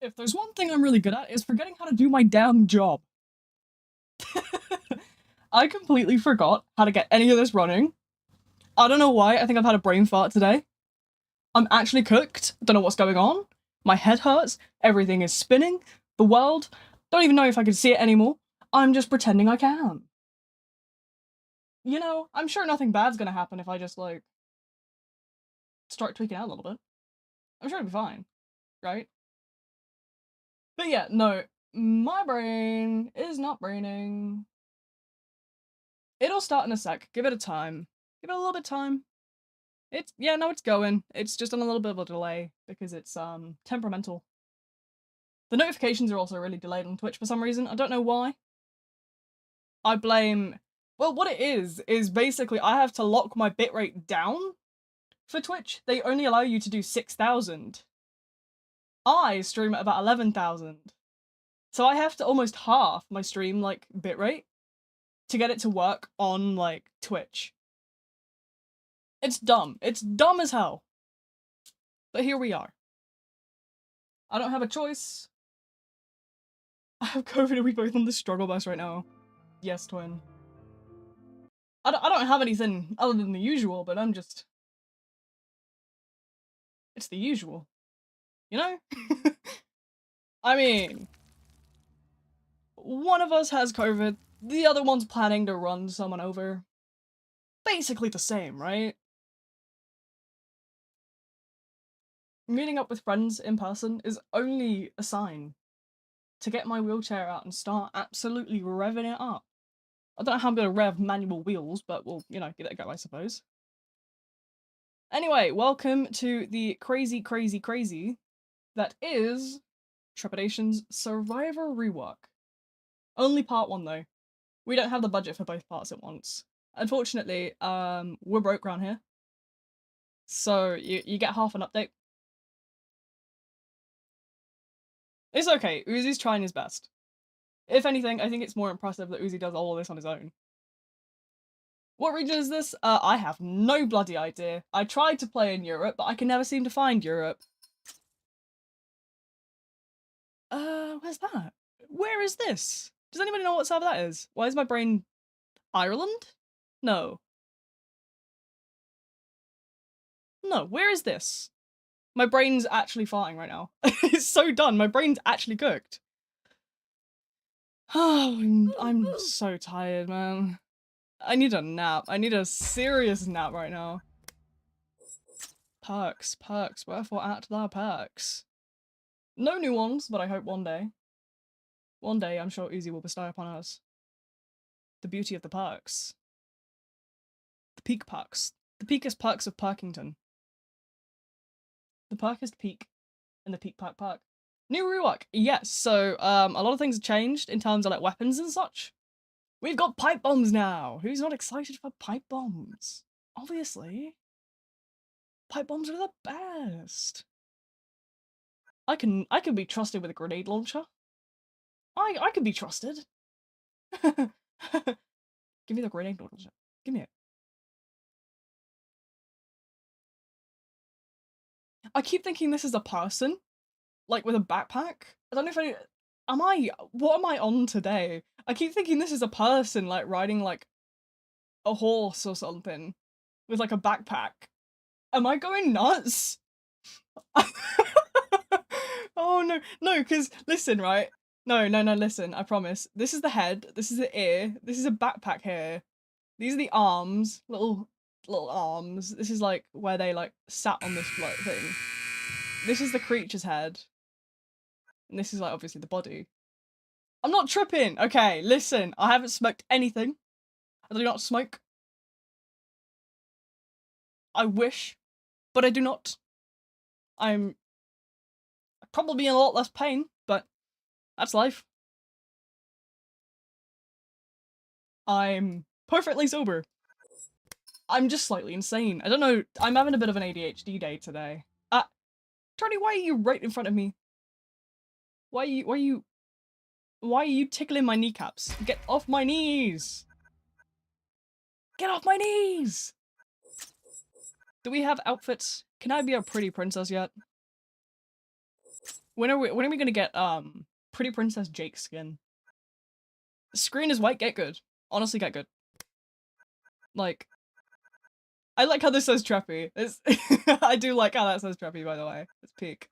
If there's one thing I'm really good at, it's forgetting how to do my damn job. I completely forgot how to get any of this running. I don't know why, I think I've had a brain fart today. I'm actually cooked, don't know what's going on. My head hurts, everything is spinning, the world, don't even know if I can see it anymore. I'm just pretending I can. You know, I'm sure nothing bad's gonna happen if I just, like, start tweaking out a little bit. I'm sure it'll be fine, right? But yeah, no, my brain is not braining. It'll start in a sec. Give it a time. Give it a little bit of time. Yeah, no, it's going. It's just on a little bit of a delay because it's temperamental. The notifications are also really delayed on Twitch for some reason. I don't know why. I blame well, what it is basically I have to lock my bitrate down for Twitch. They only allow you to do 6,000. I stream at about 11,000. So I have to almost half my stream like bitrate to get it to work on like Twitch. It's dumb. It's dumb as hell. But here we are. I don't have a choice. I have COVID and we both on the struggle bus right now. Yes, twin. I don't have anything other than the usual, but I'm just... It's the usual. You know? I mean... One of us has COVID, the other one's planning to run someone over. Basically the same, right? Meeting up with friends in person is only a sign to get my wheelchair out and start absolutely revving it up. I don't know how I'm gonna rev manual wheels, but we'll, you know, give it a go, I suppose. Anyway, welcome to the crazy that is Trepidation's Survivor rework. Only part 1 though. We don't have the budget for both parts at once. Unfortunately, we're broke around here. So you get half an update. It's okay, Uzi's trying his best. If anything, I think it's more impressive that Uzi does all of this on his own. What region is this? I have no bloody idea. I tried to play in Europe, but I can never seem to find Europe. Where's that? Where is this? Does anybody know what server that is? Why is my brain... Ireland? No. No, where is this? My brain's actually farting right now. It's so done, my brain's actually cooked. Oh, I'm so tired, man. I need a nap. I need a serious nap right now. Perks, wherefore art thou perks? No new ones, but I hope one day. One day, I'm sure Uzi will bestow upon us the beauty of the perks. The peak perks. The peakest perks of Perkington. The perkest peak and the peak perk. New rework, yes. So a lot of things have changed in terms of like weapons and such. We've got pipe bombs now. Who's not excited for pipe bombs? Obviously. Pipe bombs are the best. I can be trusted with a grenade launcher. I can be trusted. Give me the grenade launcher. Give me it. I keep thinking this is a person, like with a backpack. I don't know if what am I on today? I keep thinking this is a person, like riding like a horse or something with like a backpack. Am I going nuts? Oh no, because listen, right? No, listen, I promise. This is the head, this is the ear, this is a backpack here. These are the arms, little arms. This is like where they like sat on this like thing. This is the creature's head. And this is like obviously the body. I'm not tripping. Okay, listen, I haven't smoked anything. I do not smoke. I wish, but I do not. I'm probably in a lot less pain, but that's life. I'm perfectly sober. I'm just slightly insane. I don't know, I'm having a bit of an ADHD day today. Tony, why are you right in front of me? Why are you tickling my kneecaps? Get off my knees! Get off my knees! Do we have outfits? Can I be a pretty princess yet? When are we gonna get Pretty Princess Jake skin? Screen is white, get good. Honestly, get good. Like, I like how this says Treppy. It's I do like how that says Treppy, by the way. It's peak.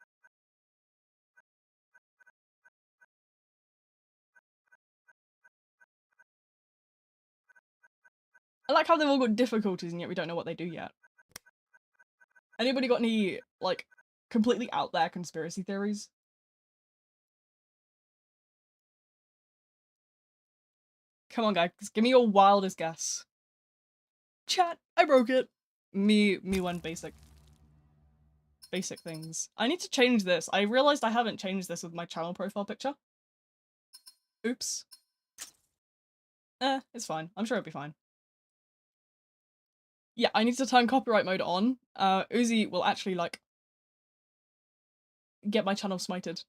I like how they've all got difficulties and yet we don't know what they do yet. Anybody got any, like, completely out there conspiracy theories? Come on, guys, give me your wildest guess. Chat, I broke it. Me went basic. Basic things. I need to change this. I realized I haven't changed this with my channel profile picture. Oops. It's fine. I'm sure it'll be fine. Yeah, I need to turn copyright mode on. Uzi will actually, like, get my channel smited.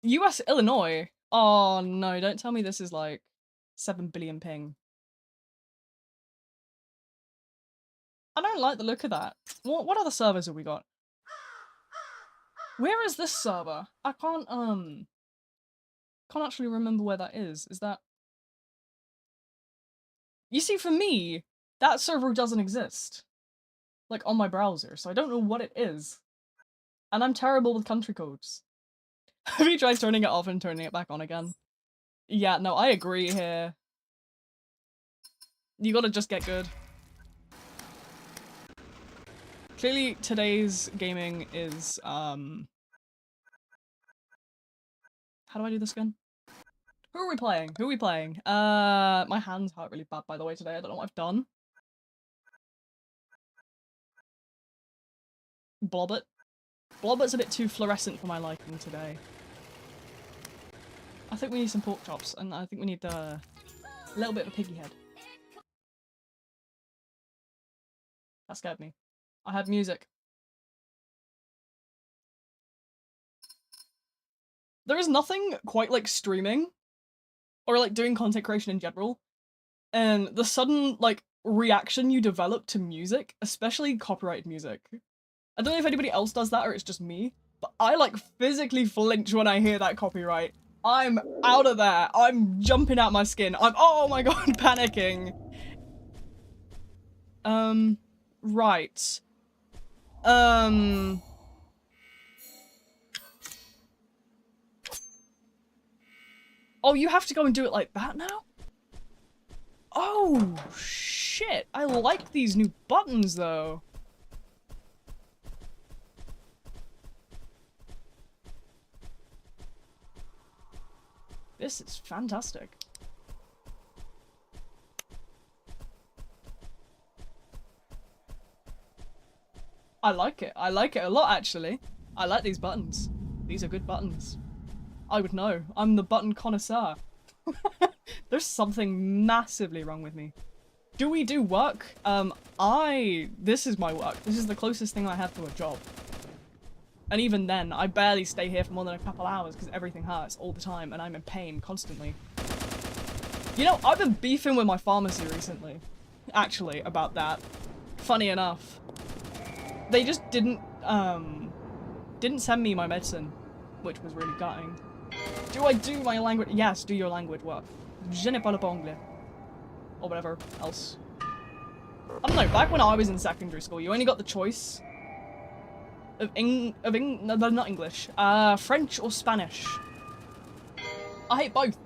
US Illinois? Oh no, don't tell me this is like 7 billion ping. I don't like the look of that. What other servers have we got? Where is this server? I can't actually remember where that is. Is that... You see, for me, that server doesn't exist. Like, on my browser, so I don't know what it is. And I'm terrible with country codes. Have you tried turning it off and turning it back on again? Yeah, no, I agree here. You gotta just get good. Clearly, today's gaming is, how do I do this again? Who are we playing? Who are we playing? My hands hurt really bad, by the way, today. I don't know what I've done. Blobbit. Blobbit's a bit too fluorescent for my liking today. I think we need some pork chops, and I think we need a little bit of a piggy head. That scared me. I had music. There is nothing quite like streaming, or like doing content creation in general, and the sudden like reaction you develop to music, especially copyrighted music. I don't know if anybody else does that or it's just me, but I like physically flinch when I hear that copyright. I'm out of there. I'm jumping out my skin. I'm, oh my god, panicking. Right. Oh, you have to go and do it like that now? Oh, shit. I like these new buttons, though. This is fantastic. I like it. I like it a lot, actually. I like these buttons. These are good buttons. I would know. I'm the button connoisseur. There's something massively wrong with me. Do we do work? This is my work. This is the closest thing I have to a job. And even then, I barely stay here for more than a couple hours because everything hurts all the time and I'm in pain constantly. You know, I've been beefing with my pharmacy recently, actually, about that. Funny enough. They just didn't send me my medicine, which was really gutting. Do I do my language? Yes, do your language work. Je ne parle pas anglais. Or whatever else. I don't know, back when I was in secondary school, you only got the choice no, not English. French or Spanish. I hate both.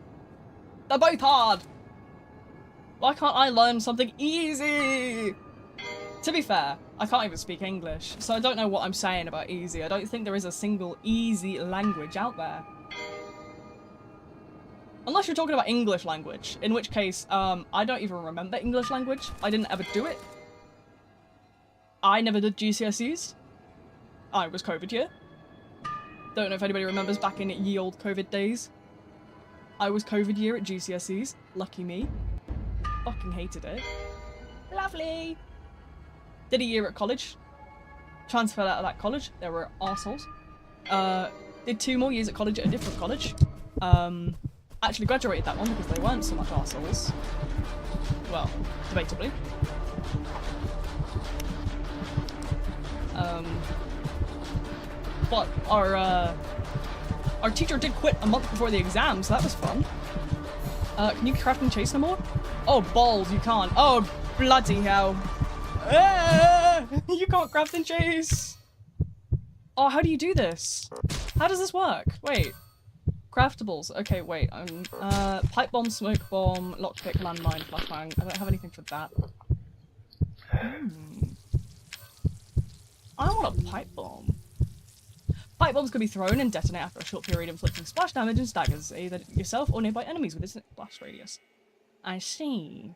They're both hard. Why can't I learn something easy? To be fair, I can't even speak English, so I don't know what I'm saying about easy. I don't think there is a single easy language out there. Unless you're talking about English language, in which case, I don't even remember English language. I didn't ever do it. I never did GCSEs. I was COVID year. Don't know if anybody remembers back in ye old COVID days. I was COVID year at GCSEs. Lucky me. Fucking hated it. Lovely. Did a year at college. Transferred out of that college. There were arseholes. Did 2 more years at college at a different college. Actually graduated that one because they weren't so much arseholes. Well, debatably. but our teacher did quit a month before the exam, so that was fun. Can you craft and chase no more? Oh, balls, you can't. Oh, bloody hell. You can't craft and chase. Oh, how do you do this? How does this work? Wait. Craftables. Okay, wait. Pipe bomb, smoke bomb, lockpick, landmine, flashbang. I don't have anything for that. I want a pipe bomb. Pipe bombs can be thrown and detonate after a short period, inflicting splash damage and staggers either yourself or nearby enemies with its blast radius. I see.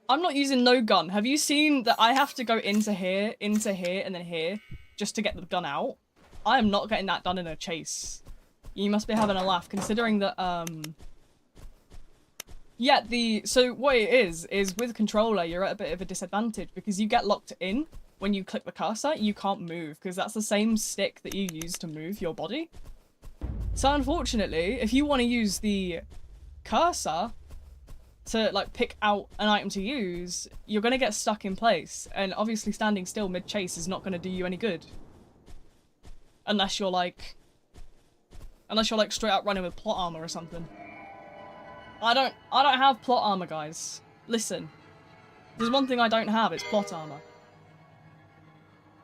I'm not using no gun. Have you seen that I have to go into here, and then here, just to get the gun out? I am not getting that done in a chase. You must be having a laugh, considering that, yeah, so what it is with controller, you're at a bit of a disadvantage, because you get locked in. When you click the cursor, you can't move, because that's the same stick that you use to move your body. So unfortunately, if you want to use the cursor to, like, pick out an item to use, you're going to get stuck in place. And obviously standing still mid-chase is not going to do you any good. Unless you're, like, straight up running with plot armor or something. I don't have plot armor, guys. Listen. There's one thing I don't have, it's plot armor.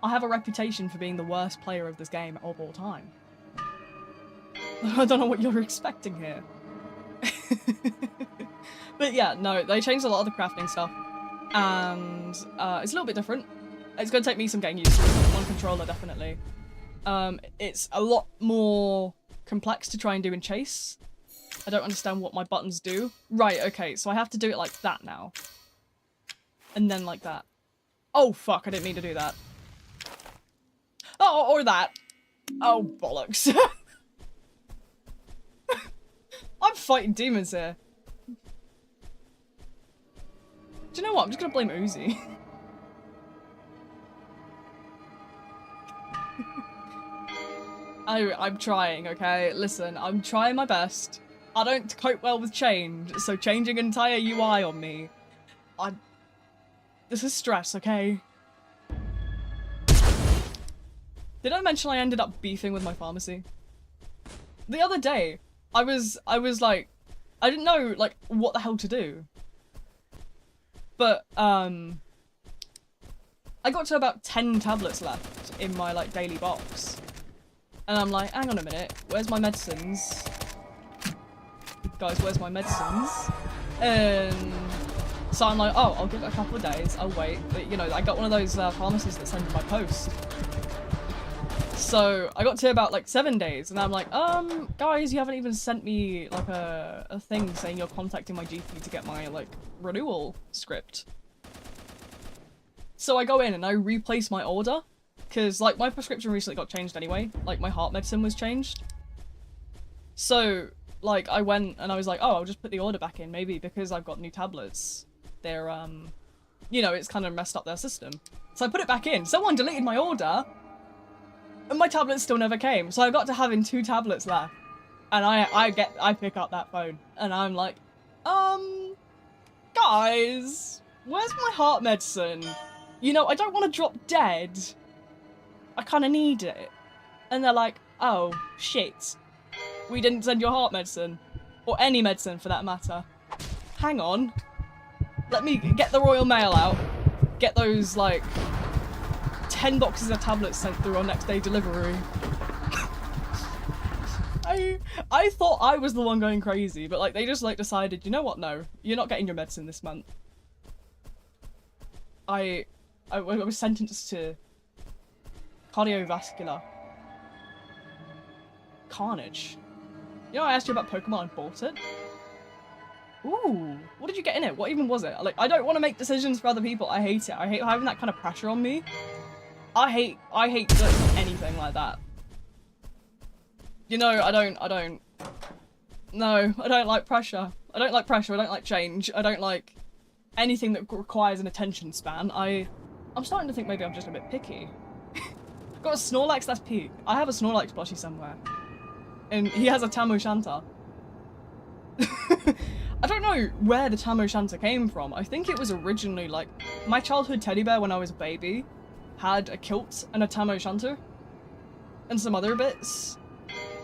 I have a reputation for being the worst player of this game of all time. I don't know what you're expecting here. But yeah, no, they changed a lot of the crafting stuff. And it's a little bit different. It's going to take me some getting used to on controller, definitely. It's a lot more complex to try and do in chase. I don't understand what my buttons do. Right, okay, so I have to do it like that now. And then like that. Oh, fuck, I didn't mean to do that. Oh, or that. Oh, bollocks. I'm fighting demons here. Do you know what? I'm just gonna blame Uzi. I'm trying, okay? Listen, I'm trying my best. I don't cope well with change, so changing an entire UI on me... This is stress, okay? Did I mention I ended up beefing with my pharmacy? The other day, I was like... I didn't know, like, what the hell to do. But, I got to about 10 tablets left in my, like, daily box. And I'm like, hang on a minute, where's my medicines? Guys, where's my medicines? And so I'm like, oh, I'll give it a couple of days, I'll wait. But, you know, I got one of those pharmacies that send by post. So I got to about, like, 7 days, and I'm like, guys, you haven't even sent me, like, a thing saying you're contacting my GP to get my, like, renewal script. So I go in and I replace my order, because, like, my prescription recently got changed anyway. Like, my heart medicine was changed. So, like, I went and I was like, oh, I'll just put the order back in, maybe because I've got new tablets. They're, you know, it's kind of messed up their system. So I put it back in. Someone deleted my order, and my tablets still never came. So I got to having 2 tablets left. And I pick up that phone, and I'm like, guys, where's my heart medicine? You know, I don't want to drop dead. I kind of need it. And they're like, oh, shit. We didn't send your heart medicine. Or any medicine, for that matter. Hang on. Let me get the Royal Mail out. Get those, like, 10 boxes of tablets sent through on next day delivery. I thought I was the one going crazy, but, like, they just, like, decided, you know what, no. You're not getting your medicine this month. I was sentenced to cardiovascular carnage. You know, I asked you about Pokemon and bought it. Ooh, what did you get in it? What even was it? Like, I don't want to make decisions for other people. I hate it. I hate having that kind of pressure on me. I hate anything like that. You know, I don't like pressure. I don't like pressure. I don't like change. I don't like anything that requires an attention span. I'm starting to think maybe I'm just a bit picky. Got a Snorlax, that's peak. I have a Snorlax plushie somewhere. And he has a Tam O'Shanter. I don't know where the Tam O'Shanter came from. I think it was originally, like, my childhood teddy bear when I was a baby had a kilt and a tam o' shanter and some other bits.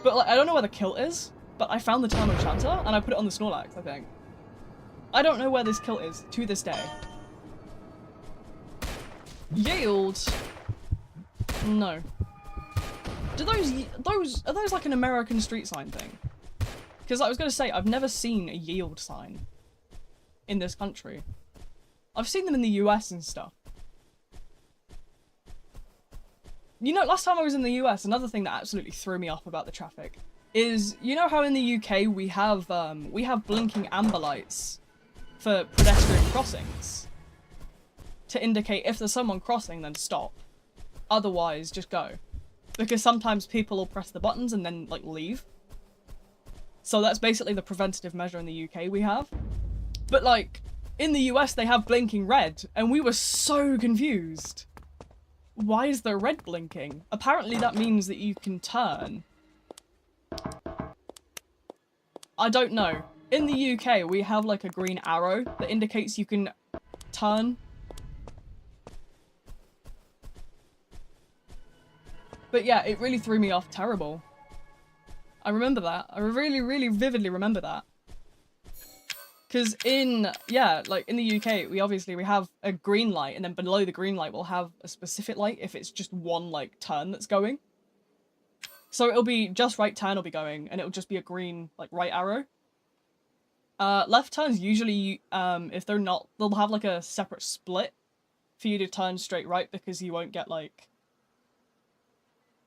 But like, I don't know where the kilt is, but I found the tam o' shanter and I put it on the Snorlax, I think. I don't know where this kilt is to this day. Yield? No. Are those like an American street sign thing? Because I was going to say, I've never seen a yield sign in this country. I've seen them in the US and stuff. You know, last time I was in the US, another thing that absolutely threw me off about the traffic is, you know how in the UK we have blinking amber lights for pedestrian crossings to indicate if there's someone crossing, then stop. Otherwise, just go. Because sometimes people will press the buttons and then, like, leave. So that's basically the preventative measure in the UK we have. But, like, in the US they have blinking red, and we were so confused. Why is there red blinking? Apparently that means that you can turn. I don't know. In the UK, we have like a green arrow that indicates you can turn. But yeah, it really threw me off terrible. I remember that. I really, really vividly remember that. Because like in the UK, we have a green light, and then below the green light we'll have a specific light if it's just one like turn that's going. So it'll be just right turn will be going, and it'll just be a green like right arrow. Left turns usually, if they're not, they'll have like a separate split for you to turn straight right, because you won't get like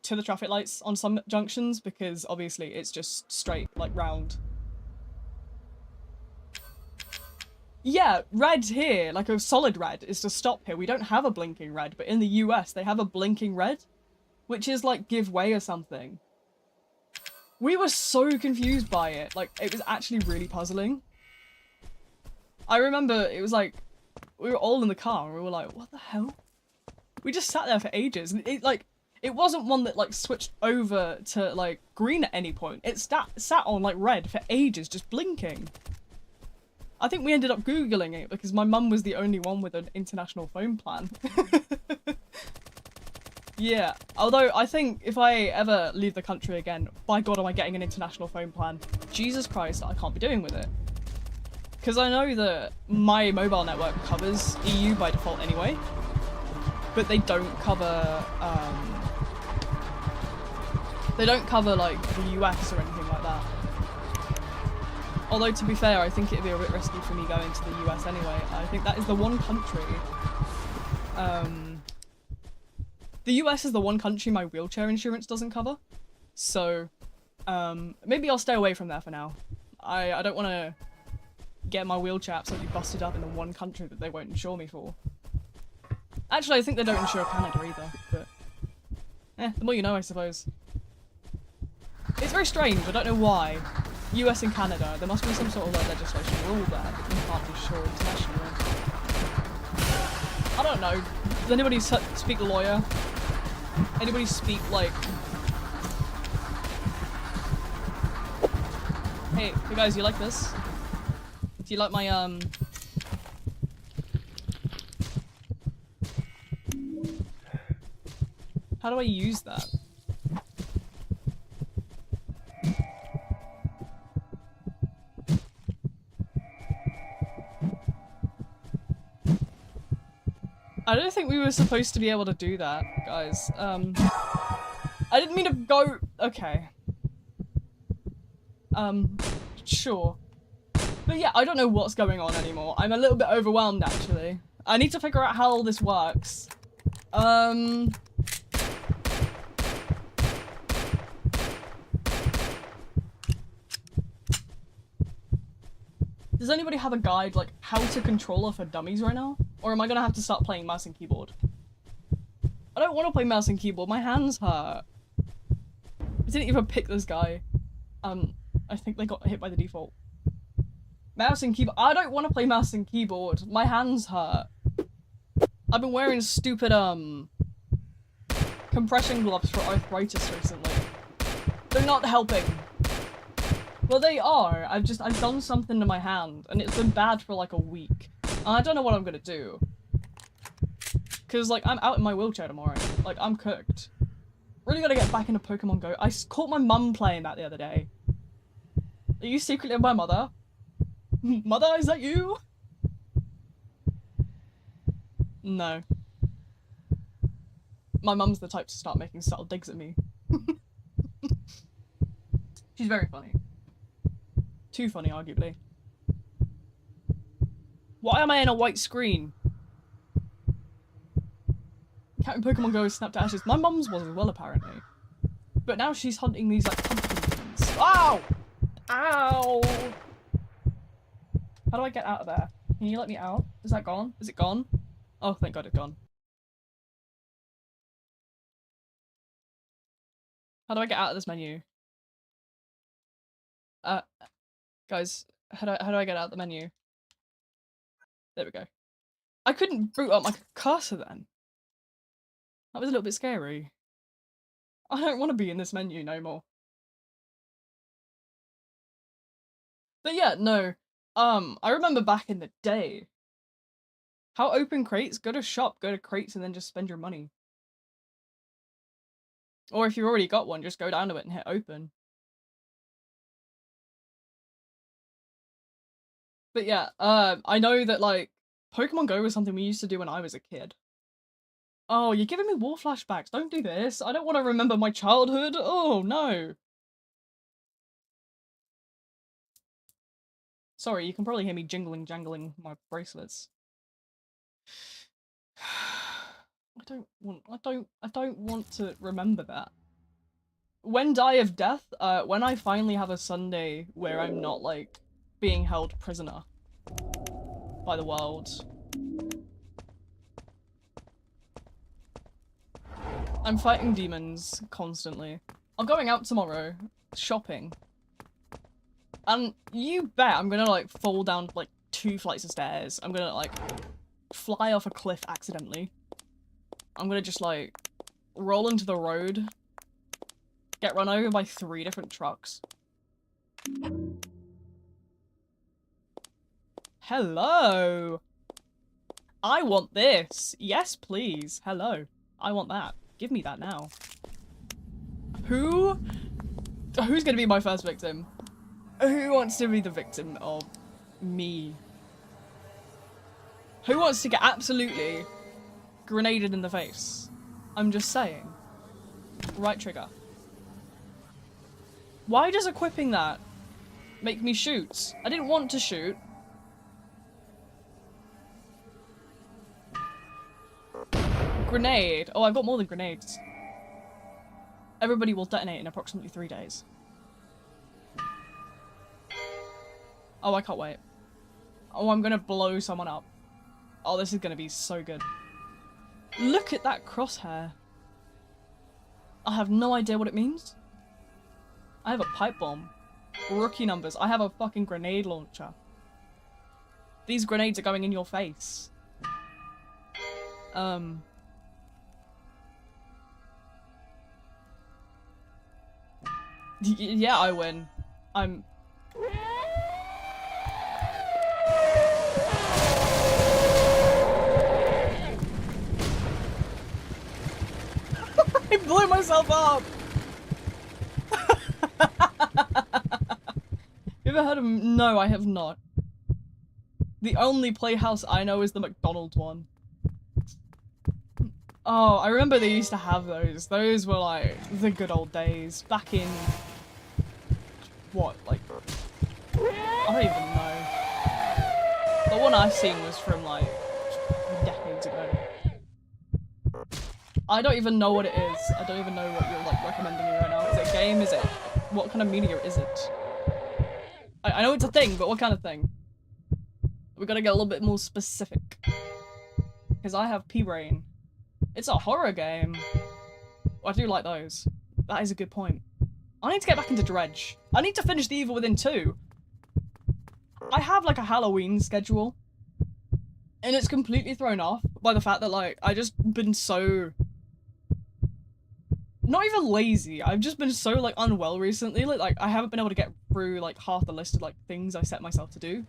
to the traffic lights on some junctions, because obviously it's just straight like round. Yeah, red here, like a solid red, is to stop here. We don't have a blinking red, but in the US they have a blinking red, which is like give way or something. We were so confused by it, like it was actually really puzzling. I remember it was like, we were all in the car and we were like, what the hell? We just sat there for ages, and it wasn't one that like switched over to like green at any point. It sat on like red for ages, just blinking. I think we ended up Googling it because my mum was the only one with an international phone plan. Yeah, although I think if I ever leave the country again, by God am I getting an international phone plan. Jesus Christ, I can't be doing with it. Because I know that my mobile network covers EU by default anyway, but they don't cover, like the US or anything like that. Although, to be fair, I think it'd be a bit risky for me going to the US anyway. I think that is the one country... the US is the one country my wheelchair insurance doesn't cover. So, maybe I'll stay away from there for now. I don't want to get my wheelchair absolutely busted up in the one country that they won't insure me for. Actually, I think they don't insure Canada either, but... the more you know, I suppose. It's very strange, I don't know why. US and Canada, there must be some sort of like legislation rule there that you can't insure internationally. I don't know. Does anybody speak lawyer? Anybody speak like... Hey guys, you like this? Do you like my How do I use that? I don't think we were supposed to be able to do that, guys. I didn't mean to go... Okay. Sure. But yeah, I don't know what's going on anymore. I'm a little bit overwhelmed, actually. I need to figure out how all this works. Does anybody have a guide, like, how to controller for dummies right now? Or am I gonna have to start playing mouse and keyboard? I don't want to play mouse and keyboard, my hands hurt. I didn't even pick this guy. I think they got hit by the default. Mouse and keyboard. I don't want to play mouse and keyboard. My hands hurt. I've been wearing stupid, compression gloves for arthritis recently. They're not helping. Well, they are. I've done something to my hand, and it's been bad for like a week. And I don't know what I'm gonna do. Because, like, I'm out in my wheelchair tomorrow. Like, I'm cooked. Really gotta get back into Pokemon Go. I caught my mum playing that the other day. Are you secretly my mother? Mother, is that you? No. My mum's the type to start making subtle digs at me. She's very funny. Too funny, arguably. Why am I in a white screen? Captain Pokemon Go is snapped to ashes. My mum's was as well, apparently. But now she's hunting these, like, pumpkin things. Ow! Ow! How do I get out of there? Can you let me out? Is that gone? Is it gone? Oh, thank God it's gone. How do I get out of this menu? Guys, how do I get out of the menu? There we go. I couldn't boot up my cursor then. That was a little bit scary. I don't want to be in this menu no more. But yeah, no. I remember back in the day. How open crates? Go to shop, go to crates, and then just spend your money. Or if you've already got one, just go down to it and hit open. But yeah, I know that, like, Pokemon Go was something we used to do when I was a kid. Oh, you're giving me war flashbacks. Don't do this. I don't want to remember my childhood. Oh, no. Sorry, you can probably hear me jangling my bracelets. I don't want to remember that. When die of death, when I finally have a Sunday where I'm not, like, being held prisoner by the world. I'm fighting demons constantly. I'm going out tomorrow, shopping. And you bet I'm gonna, like, fall down, like, 2 flights of stairs. I'm gonna, like, fly off a cliff accidentally. I'm gonna just, like, roll into the road. Get run over by 3 different trucks. Hello! I want this! Yes, please. Hello. I want that. Give me that now. Who's gonna be my first victim? Who wants to be the victim of me? Who wants to get absolutely grenaded in the face? I'm just saying. Right trigger. Why does equipping that make me shoot? I didn't want to shoot. Grenade. Oh, I've got more than grenades. Everybody will detonate in approximately 3 days. Oh, I can't wait. Oh, I'm gonna blow someone up. Oh, this is gonna be so good. Look at that crosshair. I have no idea what it means. I have a pipe bomb. Rookie numbers. I have a fucking grenade launcher. These grenades are going in your face. Yeah, I win. I blew myself up! You ever heard of him? No, I have not. The only playhouse I know is the McDonald's one. Oh, I remember they used to have those. Those were like the good old days. Back in... what, like... I don't even know. The one I've seen was from like decades ago. I don't even know what it is. I don't even know what you're like recommending me right now. Is it a game? Is it... what kind of media is it? I know it's a thing, but what kind of thing? We gotta get a little bit more specific. Because I have P-Brain. It's a horror game. I do like those. That is a good point. I need to get back into Dredge. I need to finish The Evil Within 2. I have like a Halloween schedule. And it's completely thrown off by the fact that like, I just been so... not even lazy. I've just been so like unwell recently. Like I haven't been able to get through like half the list of like things I set myself to do.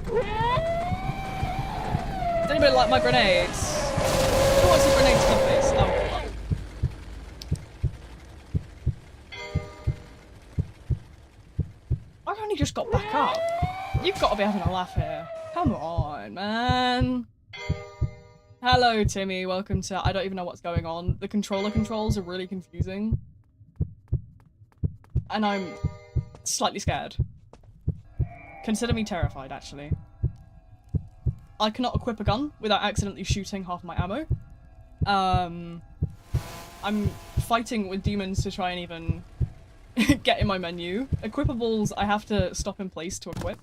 Does anybody like my grenades? Who wants a grenade to the face? Oh. I've only just got back up. You've got to be having a laugh here. Come on, man. Hello, Timmy. Welcome to... I don't even know what's going on. The controller controls are really confusing. And I'm slightly scared. Consider me terrified, actually. I cannot equip a gun without accidentally shooting half my ammo. I'm fighting with demons to try and even get in my menu. Equipables, I have to stop in place to equip.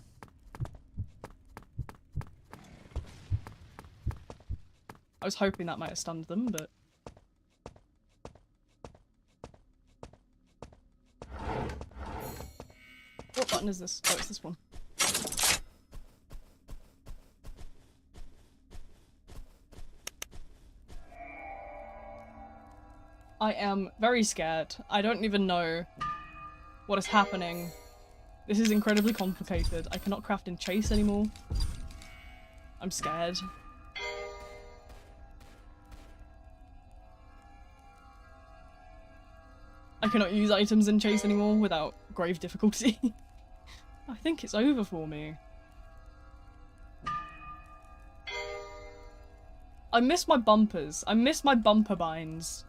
I was hoping that might have stunned them, but... What button is this? Oh, it's this one. I am very scared. I don't even know what is happening. This is incredibly complicated. I cannot craft in chase anymore. I'm scared. I cannot use items in chase anymore without grave difficulty. I think it's over for me. I miss my bumpers. I miss my bumper binds.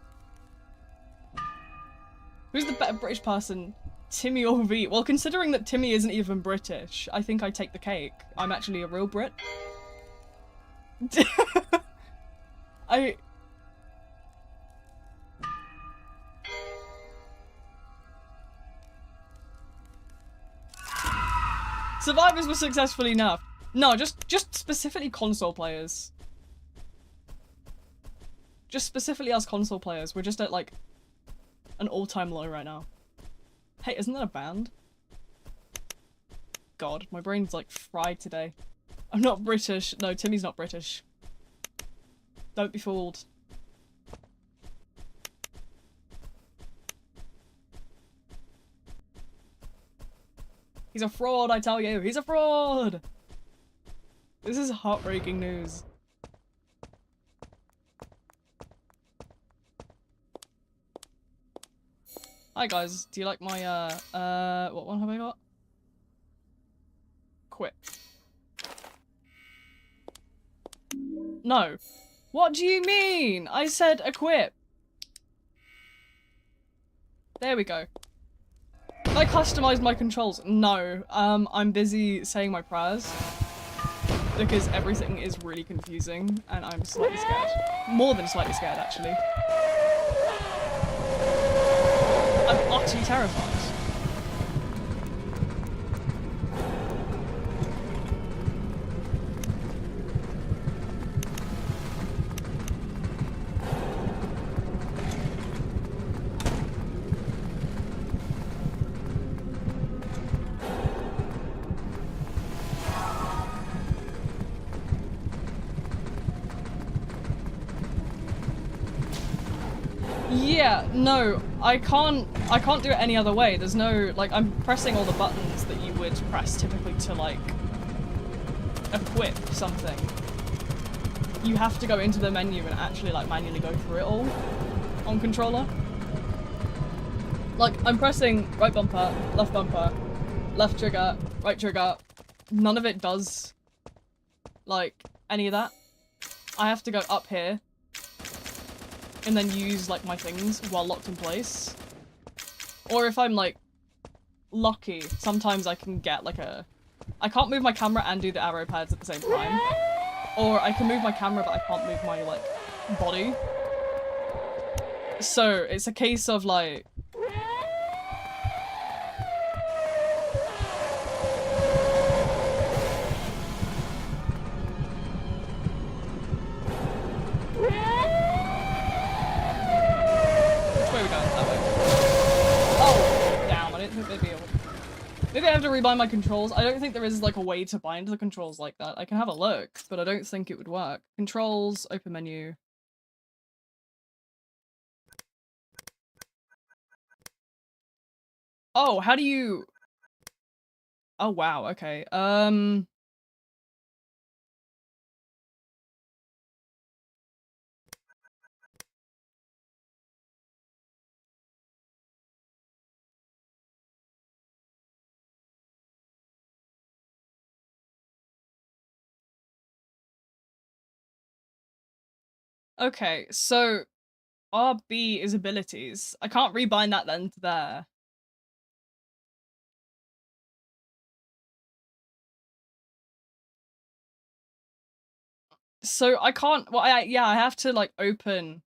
Who's the better British person? Timmy or V? Well, considering that Timmy isn't even British, I think I take the cake. I'm actually a real Brit. Survivors were successfully enough. No, just specifically console players. Just specifically us console players. We're just at like an all-time low right now. Hey, isn't that a band? God, my brain's like fried today. I'm not British. No, Timmy's not British. Don't be fooled. He's a fraud, I tell you. He's a fraud! This is heartbreaking news. Hi guys, do you like my, what one have I got? Quit. No. What do you mean? I said equip. There we go. I customized my controls. No, I'm busy saying my prayers because everything is really confusing and I'm slightly scared. More than slightly scared, actually. I'm utterly terrified. Yeah, no, I can't do it any other way. There's no, like, I'm pressing all the buttons that you would press typically to, like, equip something. You have to go into the menu and actually, like, manually go through it all on controller. Like, I'm pressing right bumper, left trigger, right trigger. None of it does, like, any of that. I have to go up here and then use, like, my things while locked in place. Or if I'm, like, lucky, sometimes I can get, like, I can't move my camera and do the arrow pads at the same time. Or I can move my camera, but I can't move my, like, body. So, it's a case of, like... Maybe I have to rebind my controls. I don't think there is, like, a way to bind the controls like that. I can have a look, but I don't think it would work. Controls, open menu. Oh, how do you... Oh, wow, okay. Okay, so RB is abilities. I can't rebind that then to there. So I can't. Well, I have to like open.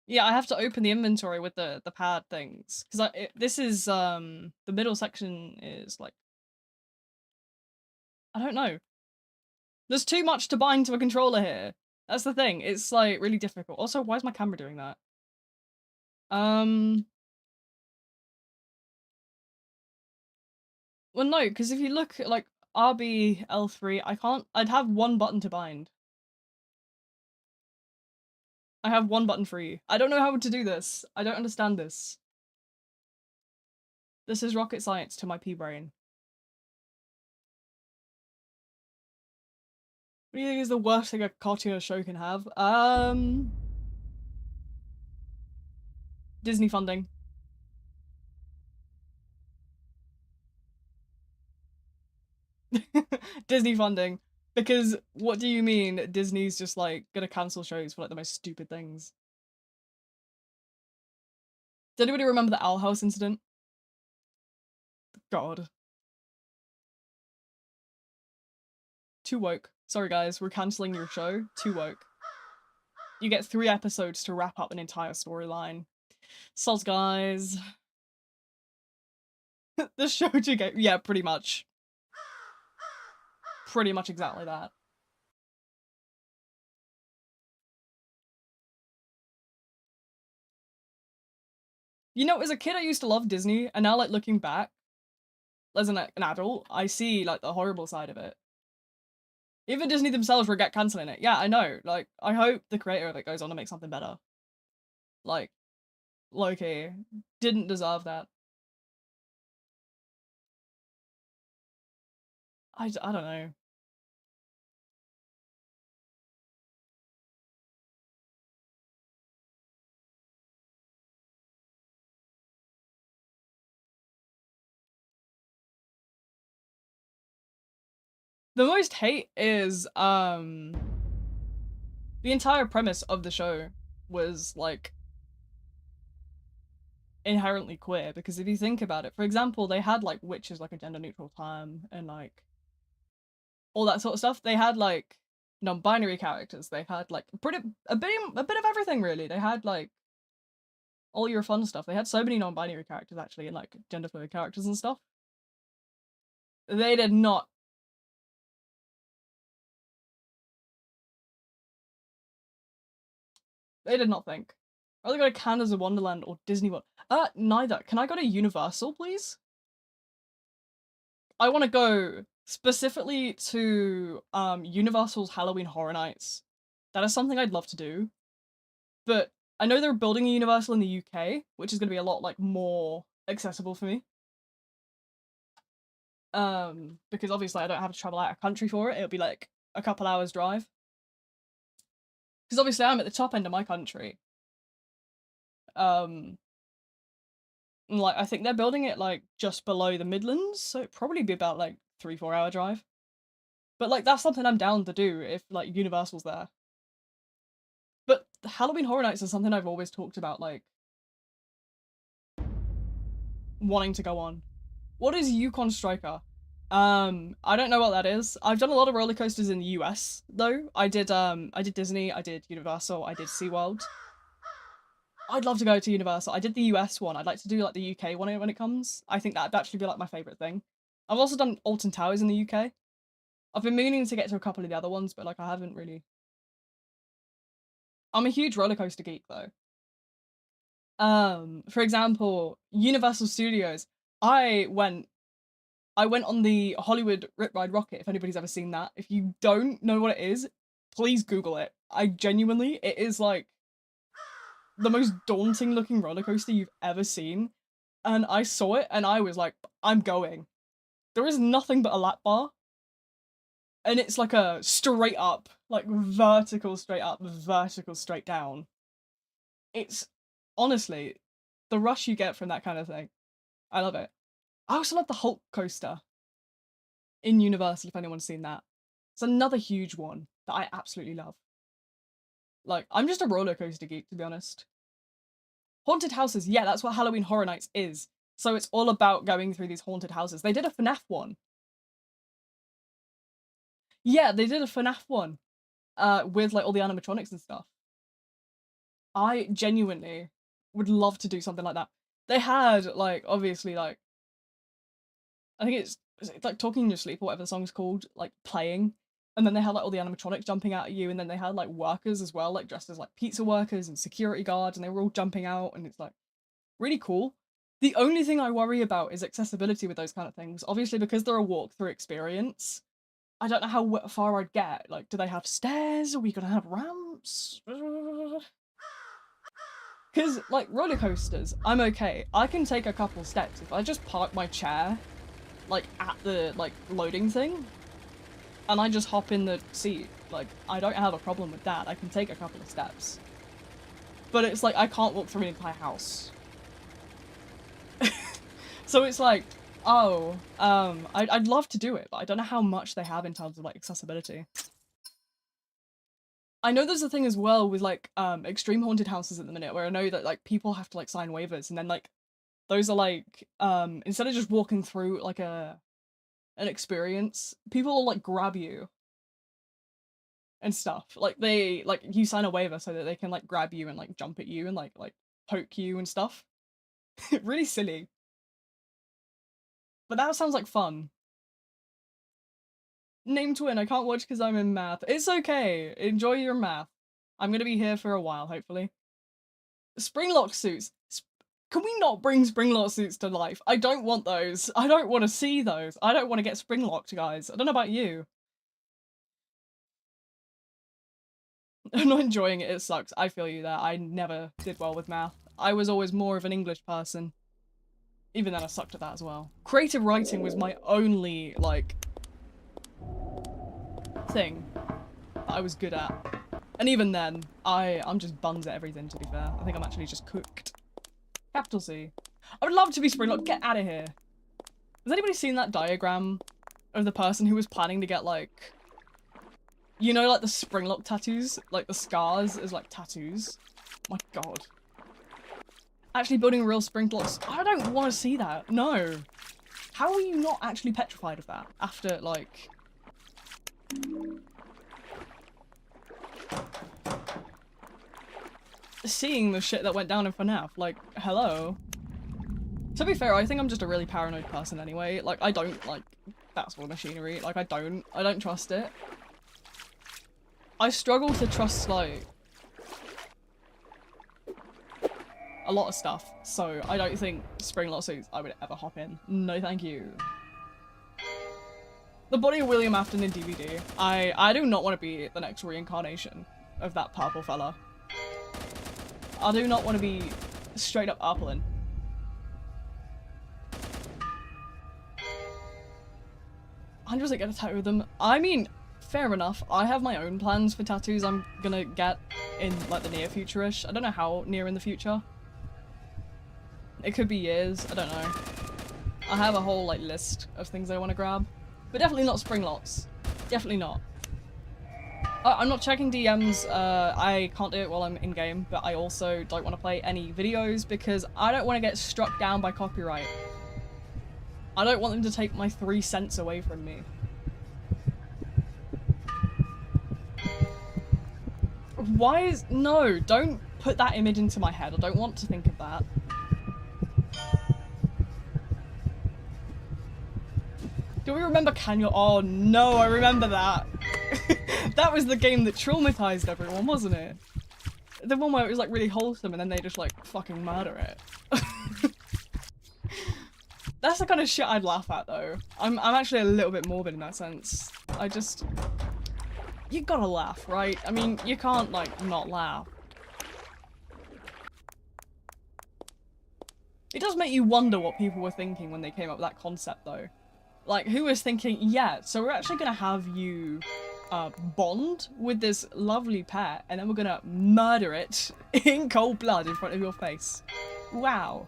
Yeah, I have to open the inventory with the pad things because this is the middle section is like I don't know. There's too much to bind to a controller here. That's the thing. It's like really difficult. Also, why is my camera doing that? Um. Well, no, because if you look at like RB L3, I can't. I'd have one button to bind. I have one button free. I don't know how to do this. I don't understand this. This is rocket science to my pea brain. What do you think is the worst thing a cartoon or show can have? Disney funding. Disney funding. Because what do you mean Disney's just like gonna cancel shows for like the most stupid things? Does anybody remember the Owl House incident? God. Too woke. Sorry guys, we're cancelling your show. Too woke. You get 3 episodes to wrap up an entire storyline. Soz guys. The show to get yeah, pretty much. Pretty much exactly that. You know, as a kid I used to love Disney, and now like looking back, as an adult, I see like the horrible side of it. Even Disney themselves regret cancelling it. Yeah, I know. Like, I hope the creator of it goes on to make something better. Like, Loki didn't deserve that. I don't know. The most hate is the entire premise of the show was like inherently queer because if you think about it, for example, they had like witch is like a gender neutral term and like all that sort of stuff. They had like non-binary characters. They had like a bit of everything really. They had like all your fun stuff. They had so many non-binary characters actually and like gender fluid characters and stuff. They did not. They did not think. Are they going to Canada's Wonderland or Disney World? Neither. Can I go to Universal, please? I want to go specifically to Universal's Halloween Horror Nights. That is something I'd love to do. But I know they're building a Universal in the UK, which is going to be a lot like more accessible for me. Because obviously I don't have to travel out of country for it. It'll be like a couple hours drive. Because obviously I'm at the top end of my country. Um, like I think they're building it like just below the Midlands, so it'd probably be about like 3-4 hour drive. But like that's something I'm down to do if like Universal's there. But Halloween Horror Nights is something I've always talked about, like wanting to go on. What is Yukon Striker? I don't know what that is. I've done a lot of roller coasters in the US though. I did Disney, I did Universal, I did SeaWorld. I'd love to go to Universal. I did the US one. I'd like to do like the UK one when it comes. I think that'd actually be like my favorite thing. I've also done Alton Towers in the UK. I've been meaning to get to a couple of the other ones, but like I haven't really. I'm a huge roller coaster geek though. For example, Universal Studios. I went I went on the Hollywood Rip Ride Rocket, if anybody's ever seen that. If you don't know what it is, please Google it. I genuinely, it is like the most daunting looking roller coaster you've ever seen. And I saw it and I was like, I'm going. There is nothing but a lap bar. And it's like a straight up, like vertical straight up, vertical straight down. It's honestly the rush you get from that kind of thing. I love it. I also love the Hulk coaster in Universal, if anyone's seen that. It's another huge one that I absolutely love. Like, I'm just a roller coaster geek, to be honest. Haunted houses, yeah, that's what Halloween Horror Nights is. So it's all about going through these haunted houses. They did a FNAF one. Yeah, they did a FNAF one. With like all the animatronics and stuff. I genuinely would love to do something like that. They had like obviously like I think it's like Talking in Your Sleep or whatever the song's called, like playing. And then they had like all the animatronics jumping out at you, and then they had like workers as well, like dressed as like pizza workers and security guards, and they were all jumping out, and it's like really cool. The only thing I worry about is accessibility with those kind of things. Obviously, because they're a walkthrough experience, I don't know how far I'd get. Like, do they have stairs? Are we gonna have ramps? Because, like, roller coasters, I'm okay. I can take a couple steps. If I just park my chair, like, at the, like, loading thing, and I just hop in the seat, like, I don't have a problem with that. I can take a couple of steps. But it's like, I can't walk through an entire house. So it's like, oh, I'd love to do it, but I don't know how much they have in terms of, like, accessibility. I know there's a thing as well with, like, extreme haunted houses at the minute, where I know that, like, people have to, like, sign waivers, and then, like, those are, like, instead of just walking through, like, an experience, people will, like, grab you and stuff. Like, you sign a waiver so that they can, like, grab you and, like, jump at you and, like, poke you and stuff. Really silly. But that sounds like fun. Name twin, I can't watch because I'm in math. It's okay. Enjoy your math. I'm gonna be here for a while, hopefully. Springlock suits. Can we not bring springlock suits to life? I don't want those. I don't want to see those. I don't want to get springlocked, guys. I don't know about you. I'm not enjoying it. It sucks. I feel you there. I never did well with math. I was always more of an English person. Even then, I sucked at that as well. Creative writing was my only, like, thing that I was good at. And even then, I'm just buns at everything, to be fair. I think I'm actually just cooked. Capital C. I would love to be Springlock. Get out of here. Has anybody seen that diagram of the person who was planning to get, like, you know, like the Springlock tattoos? Like the scars as, like, tattoos? My god. Actually building real Springlocks. I don't want to see that. No. How are you not actually petrified of that after, like... seeing the shit that went down in FNAF, like, hello. To be fair, I think I'm just a really paranoid person anyway. Like, I don't like that sort of machinery. Like, I don't trust it. I struggle to trust, like, a lot of stuff, so I don't think Springlock suits I would ever hop in. No thank you. The Body of William Afton in DVD. I do not want to be the next reincarnation of that purple fella. I do not want to be straight up Arplin. I'm just like gonna tattoo them. I mean, fair enough. I have my own plans for tattoos I'm gonna get in like the near future-ish. I don't know how near in the future. It could be years, I don't know. I have a whole like list of things I want to grab. But definitely not Springlocks. Definitely not. I'm not checking DMs, I can't do it while I'm in-game, but I also don't want to play any videos because I don't want to get struck down by copyright. I don't want them to take my 3 cents away from me. Why is... No, don't put that image into my head. I don't want to think of that. Do we remember Canyon? Oh no, I remember that. That was the game that traumatized everyone, wasn't it? The one where it was like really wholesome and then they just like fucking murder it. That's the kind of shit I'd laugh at though. I'm actually a little bit morbid in that sense. I just... You gotta laugh, right? I mean, you can't like not laugh. It does make you wonder what people were thinking when they came up with that concept though. Like, who was thinking, yeah, so we're actually gonna have you bond with this lovely pet and then we're gonna murder it in cold blood in front of your face. Wow.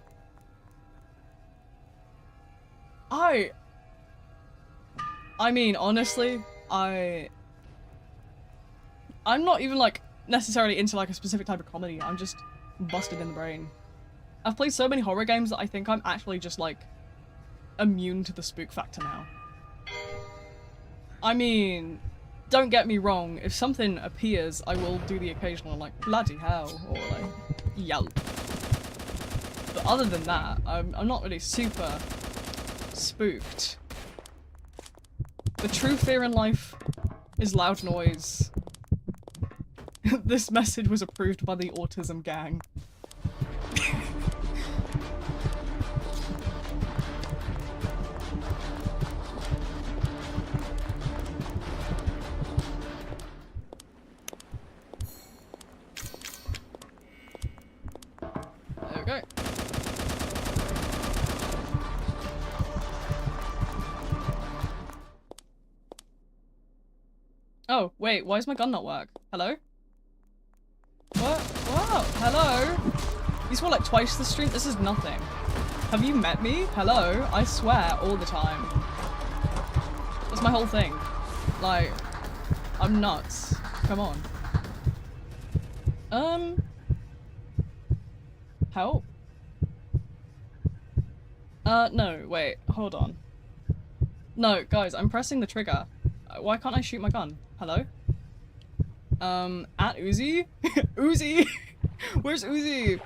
I mean, honestly, I'm not even like necessarily into like a specific type of comedy. I'm just busted in the brain. I've played so many horror games that I think I'm actually just like immune to the spook factor now. I mean, don't get me wrong, if something appears, I will do the occasional like bloody hell or like yelp. But other than that, I'm not really super spooked. The true fear in life is loud noise. This message was approved by the autism gang. Okay. Oh, wait, why does my gun not work? Hello? What? Wow, hello? You swore like twice this stream? This is nothing. Have you met me? Hello? I swear all the time. That's my whole thing. Like, I'm nuts. Come on. Help? No, wait, hold on. No, guys, I'm pressing the trigger. Why can't I shoot my gun? Hello? At Uzi? Uzi! Where's Uzi?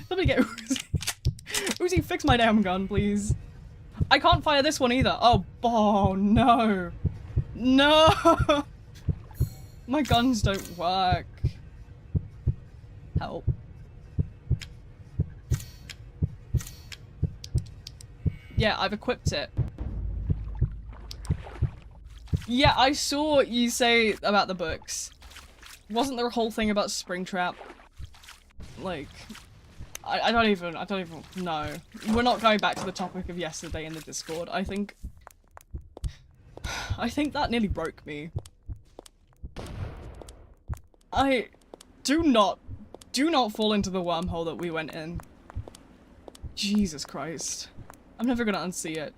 Somebody get Uzi. Uzi, fix my damn gun, please. I can't fire this one either. Oh, no. No! My guns don't work. Help. Yeah, I've equipped it. Yeah, I saw you say about the books. Wasn't there a whole thing about Springtrap? Like, I don't even know. We're not going back to the topic of yesterday in the Discord. I think that nearly broke me. Do not fall into the wormhole that we went in. Jesus Christ. I'm never gonna unsee it.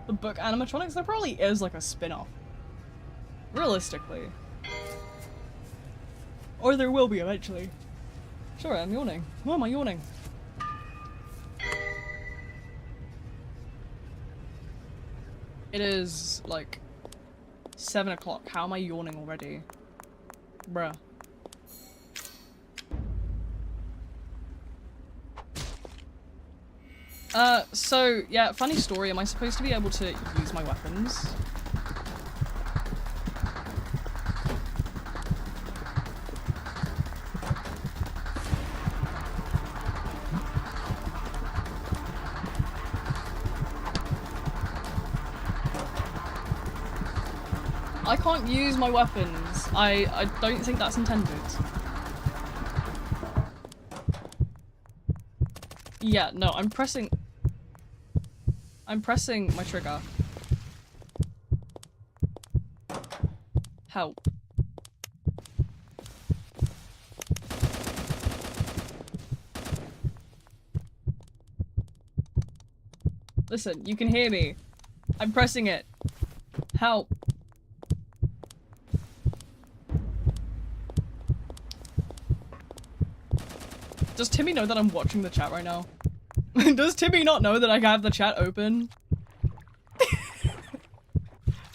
The book animatronics, there probably is like a spin-off. Realistically. Or there will be eventually. Sorry, I'm yawning. Why am I yawning? It is like 7 o'clock. How am I yawning already? Bruh. So, yeah, funny story. Am I supposed to be able to use my weapons? I can't use my weapons. I don't think that's intended. Yeah, no, I'm pressing my trigger. Help. Listen, you can hear me. I'm pressing it. Help. Does Timmy know that I'm watching the chat right now? Does Timmy not know that I have the chat open?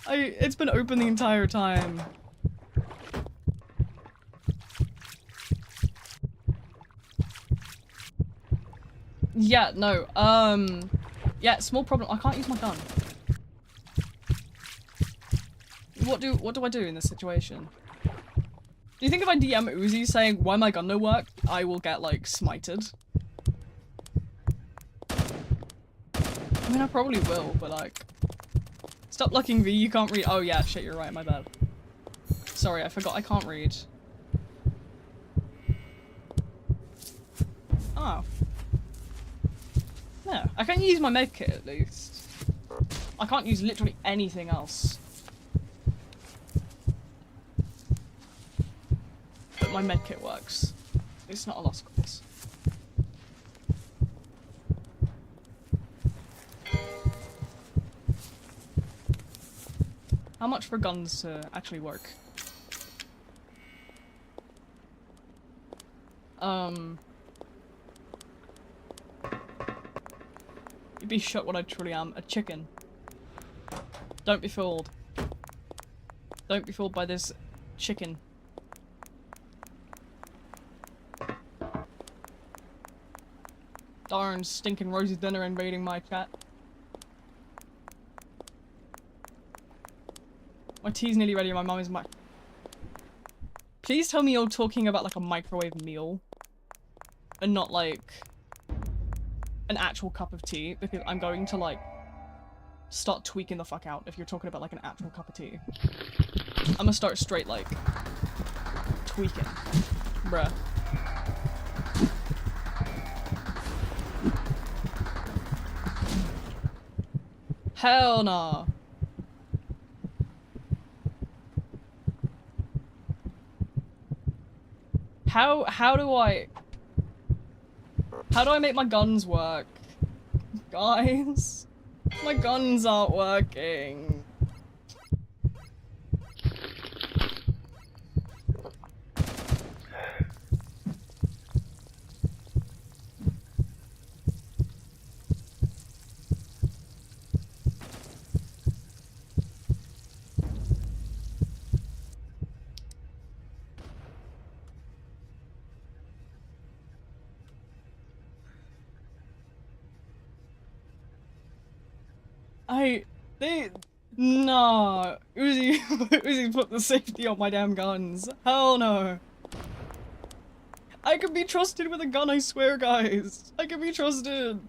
It's been open the entire time. Yeah, no, yeah, small problem. I can't use my gun. What do I do in this situation? Do you think if I DM Uzi saying why my gun no work, I will get like smited? I mean, I probably will, but like, stop looking V, you can't read. Oh yeah, shit, you're right, my bad. Sorry, I forgot I can't read. Oh. No, I can use my medkit at least. I can't use literally anything else. But my medkit works. It's not a lost cause. How much for guns to actually work? You'd be shocked what I truly am. A chicken. Don't be fooled. Don't be fooled by this chicken. Darn stinking Rosie's dinner invading my chat. My tea's nearly ready, my mum is Please tell me you're talking about like a microwave meal. And not like an actual cup of tea, because I'm going to like start tweaking the fuck out if you're talking about like an actual cup of tea. I'm gonna start straight like tweaking. Bruh. Hell nah. How do I make my guns work? Guys? My guns aren't working. Nah. Uzi put the safety on my damn guns. Hell no. I can be trusted with a gun, I swear, guys. I can be trusted.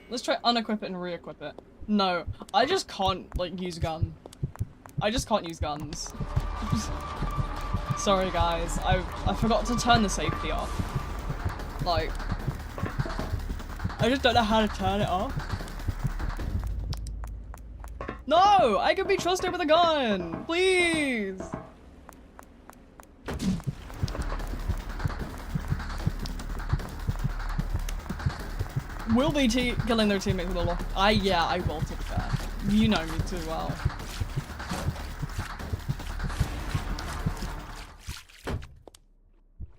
Let's try unequip it and re-equip it. No, I just can't, like, use a gun. I just can't use guns. Sorry, guys. I forgot to turn the safety off. Like, I just don't know how to turn it off. No! I can be trusted with a gun! Please! Will be killing their teammates with a lock. Yeah, I will, to be fair. You know me too well.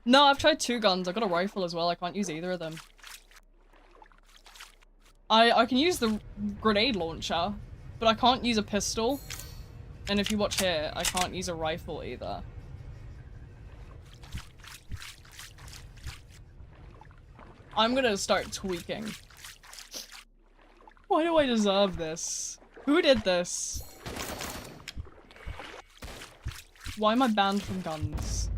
No, I've tried 2 guns. I've got a rifle as well. I can't use either of them. I can use the grenade launcher, but I can't use a pistol. And if you watch here, I can't use a rifle either. I'm gonna start tweaking. Why do I deserve this? Who did this? Why am I banned from guns?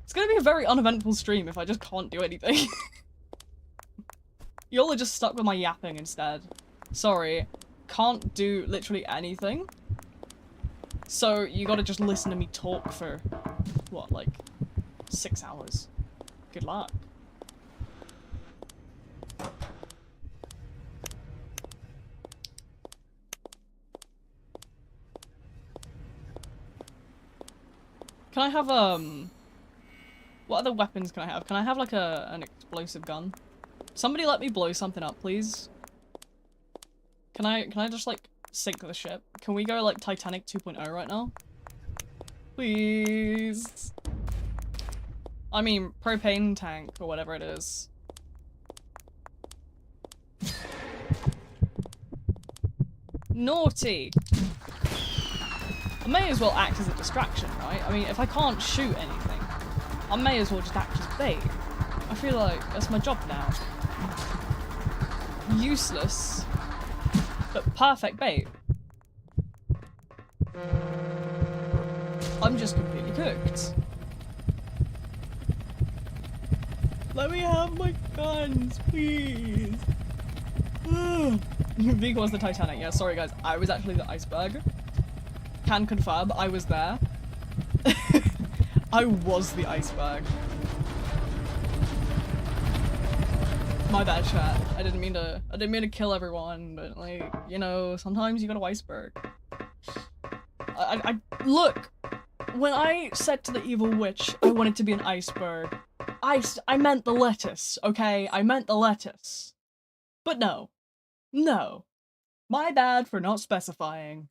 It's gonna be a very uneventful stream if I just can't do anything. Y'all are just stuck with my yapping instead. Sorry. Can't do literally anything. So you gotta just listen to me talk for, what, like 6 hours. Good luck. Can I have, what other weapons can I have? Can I have like an explosive gun? Somebody let me blow something up, please. Can I just like sink the ship? Can we go like Titanic 2.0 right now? Please. I mean, propane tank or whatever it is. Naughty. I may as well act as a distraction, right? I mean, if I can't shoot anything, I may as well just act as bait. I feel like that's my job now. Useless, but perfect bait. I'm just completely cooked. Let me have my guns, please. Vigo was the Titanic. Yeah, sorry guys. I was actually the iceberg. Can confirm, I was there. I was the iceberg. My bad, chat. I didn't mean to kill everyone, but like, you know, sometimes you gotta iceberg. Look, when I said to the evil witch I wanted to be an iceberg, I meant the lettuce, okay? I meant the lettuce. But no. No. My bad for not specifying.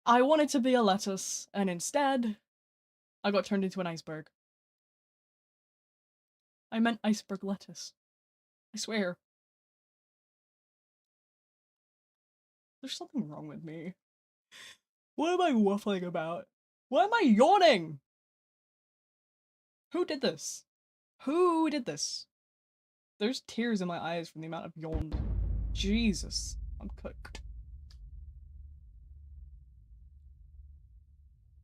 I wanted to be a lettuce, and instead, I got turned into an iceberg. I meant iceberg lettuce. I swear. There's something wrong with me. What am I waffling about? Why am I yawning? Who did this? Who did this? There's tears in my eyes from the amount of yawn. Jesus, I'm cooked.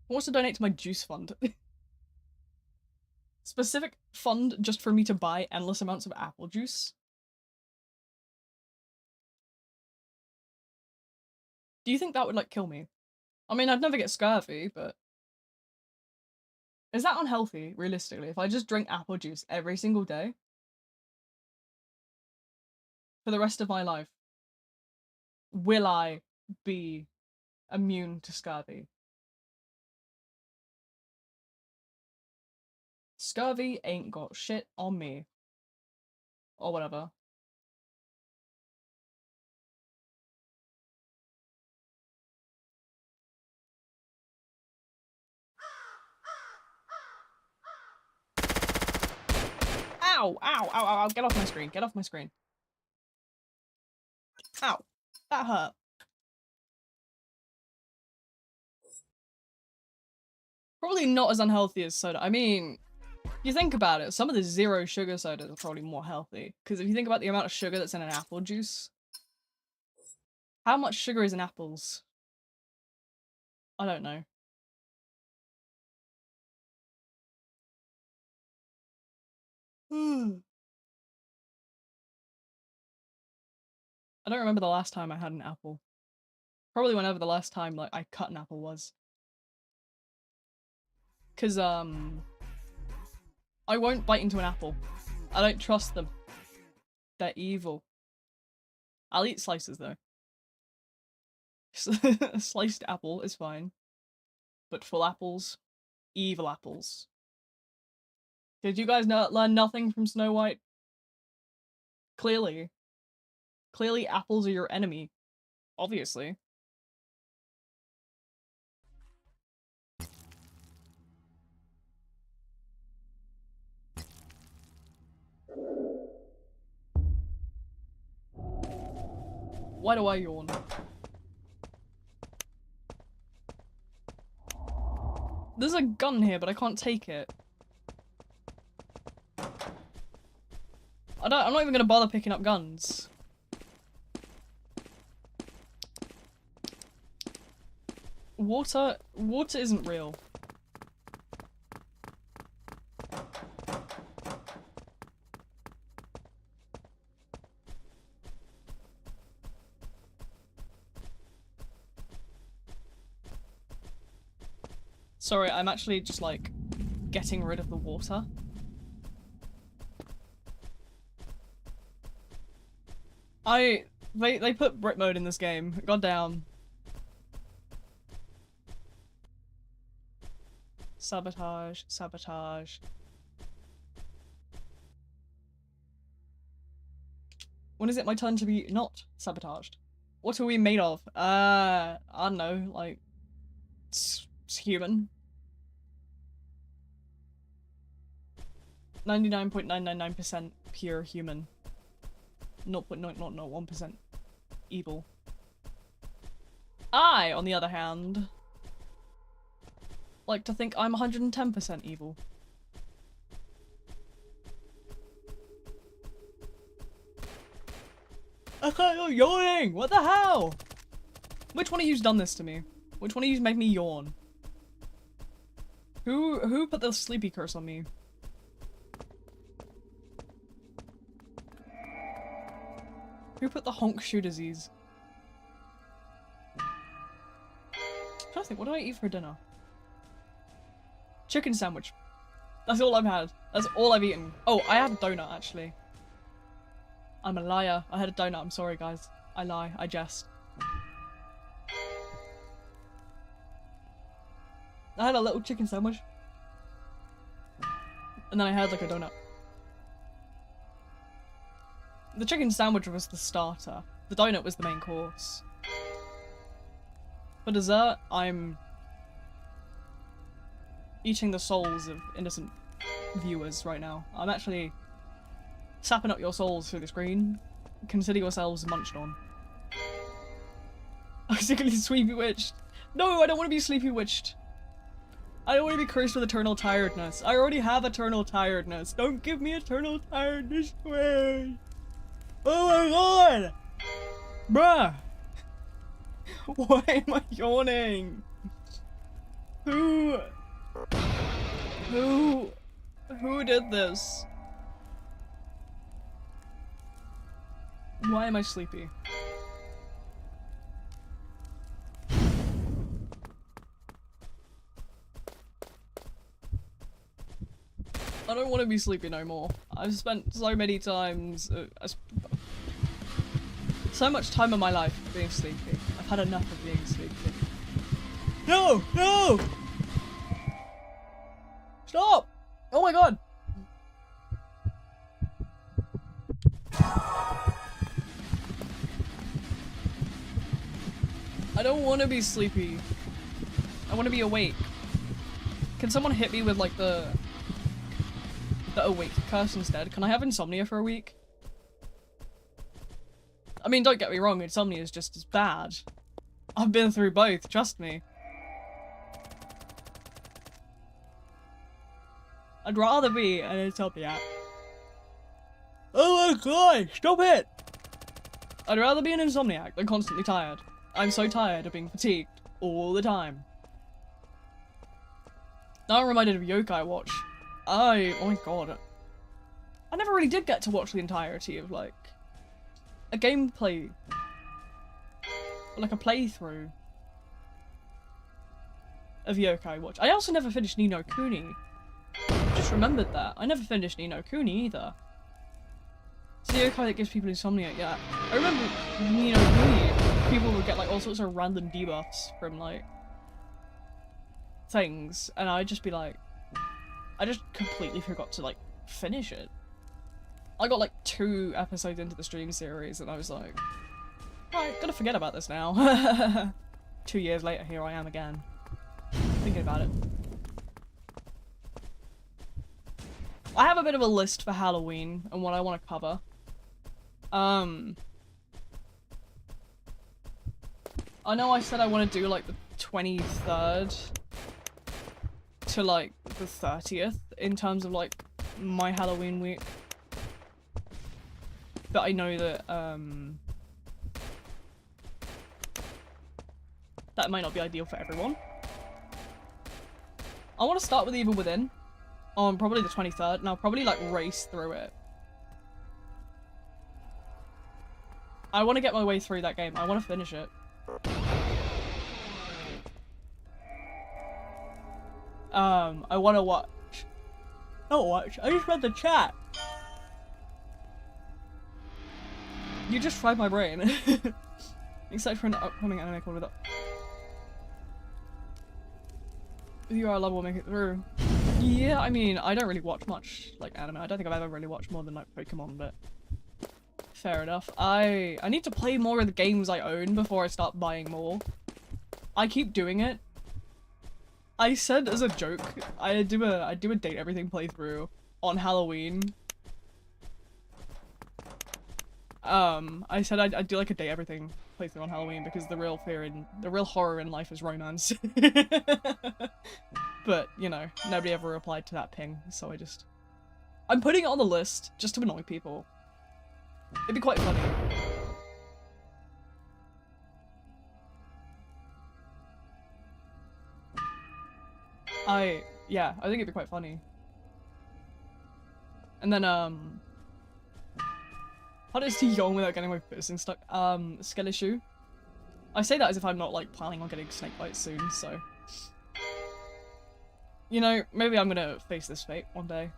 Who wants to donate to my juice fund? Specific fund just for me to buy endless amounts of apple juice? Do you think that would, like, kill me? I mean, I'd never get scurvy, but... Is that unhealthy, realistically, if I just drink apple juice every single day? For the rest of my life? Will I be immune to scurvy? Scurvy ain't got shit on me. Or whatever. Ow! Ow! Ow! Ow! Ow! Get off my screen! Get off my screen! Ow! That hurt. Probably not as unhealthy as soda. I mean, if you think about it, some of the zero sugar sodas are probably more healthy. Because if you think about the amount of sugar that's in an apple juice, how much sugar is in apples? I don't know. I don't remember the last time I had an apple. Probably whenever the last time, like, I cut an apple was. Cause, I won't bite into an apple. I don't trust them. They're evil. I'll eat slices, though. A sliced apple is fine. But full apples, evil apples. Did you guys learn nothing from Snow White? Clearly. Clearly apples are your enemy. Obviously. Why do I yawn? There's a gun here, but I can't take it. I'm not even gonna bother picking up guns. Water isn't real. Sorry, I'm actually just, like, getting rid of the water. They put Brit mode in this game. Goddamn. Sabotage, sabotage. When is it my turn to be not sabotaged? What are we made of? I don't know, like, it's human. 99.999% pure human. 0.0001% evil. I, on the other hand, like to think I'm 110% evil. Okay, you're yawning! What the hell? Which one of you's done this to me? Which one of you's made me yawn? Who put the sleepy curse on me? Who put the honk shoe disease? I'm trying to think, what do I eat for dinner? Chicken sandwich. That's all I've had. That's all I've eaten. Oh, I had a donut, actually. I'm a liar. I had a donut. I'm sorry, guys. I lie. I jest. I had a little chicken sandwich. And then I had, like, a donut. The chicken sandwich was the starter. The donut was the main course. For dessert, I'm eating the souls of innocent viewers right now. I'm actually sapping up your souls through the screen. Consider yourselves munched on. I'm secretly sleepy witched. No, I don't want to be sleepy witched. I don't want to be cursed with eternal tiredness. I already have eternal tiredness. Don't give me eternal tiredness, please. Oh my god! Bruh! Why am I yawning? Who did this? Why am I sleepy? I don't want to be sleepy no more. I've spent so many times, so much time of my life being sleepy. I've had enough of being sleepy. No! No! Stop! Oh my god! I don't want to be sleepy. I want to be awake. Can someone hit me with like the awake curse instead? Can I have insomnia for a week? I mean, don't get me wrong, insomnia is just as bad. I've been through both, trust me. I'd rather be an insomniac. Oh my god, stop it! I'd rather be an insomniac than constantly tired. I'm so tired of being fatigued all the time. Now I'm reminded of Yokai Watch. Oh my god. I never really did get to watch the entirety of, like, a gameplay. Or, like, a playthrough of Yokai Watch. I also never finished Ni no Kuni. Just remembered that. I never finished Ni no Kuni either. It's the yokai that gives people insomnia, yeah. I remember Ni no Kuni, people would get, like, all sorts of random debuffs from, like, things, and I'd just be like, I just completely forgot to, like, finish it. I got, like, 2 episodes into the stream series, and I was like, right, gotta forget about this now. 2 years later, here I am again, thinking about it. I have a bit of a list for Halloween and what I want to cover. I know I said I want to do, like, the 23rd to, like, the 30th in terms of, like, my Halloween week. But I know that, that might not be ideal for everyone. I want to start with Evil Within on probably the 23rd, and I'll probably, like, race through it. I want to get my way through that game. I want to finish it. I want to watch. Not watch. I just read the chat. You just fried my brain. Except for an upcoming anime called With You Are Love Will Make It Through. Yeah, I mean, I don't really watch much, like, anime. I don't think I've ever really watched more than, like, Pokemon, but fair enough. I need to play more of the games I own before I start buying more. I keep doing it. I said as a joke, I do a date everything playthrough on Halloween. I said I'd do like a date everything playthrough on Halloween because the real horror in life is romance. But, you know, nobody ever replied to that ping, so I'm putting it on the list just to annoy people. It'd be quite funny. Yeah, I think it'd be quite funny. And then, how does he yawn without getting my piercing stuck? Skelly shoe. I say that as if I'm not, like, planning on getting snake bites soon, so. You know, maybe I'm gonna face this fate one day.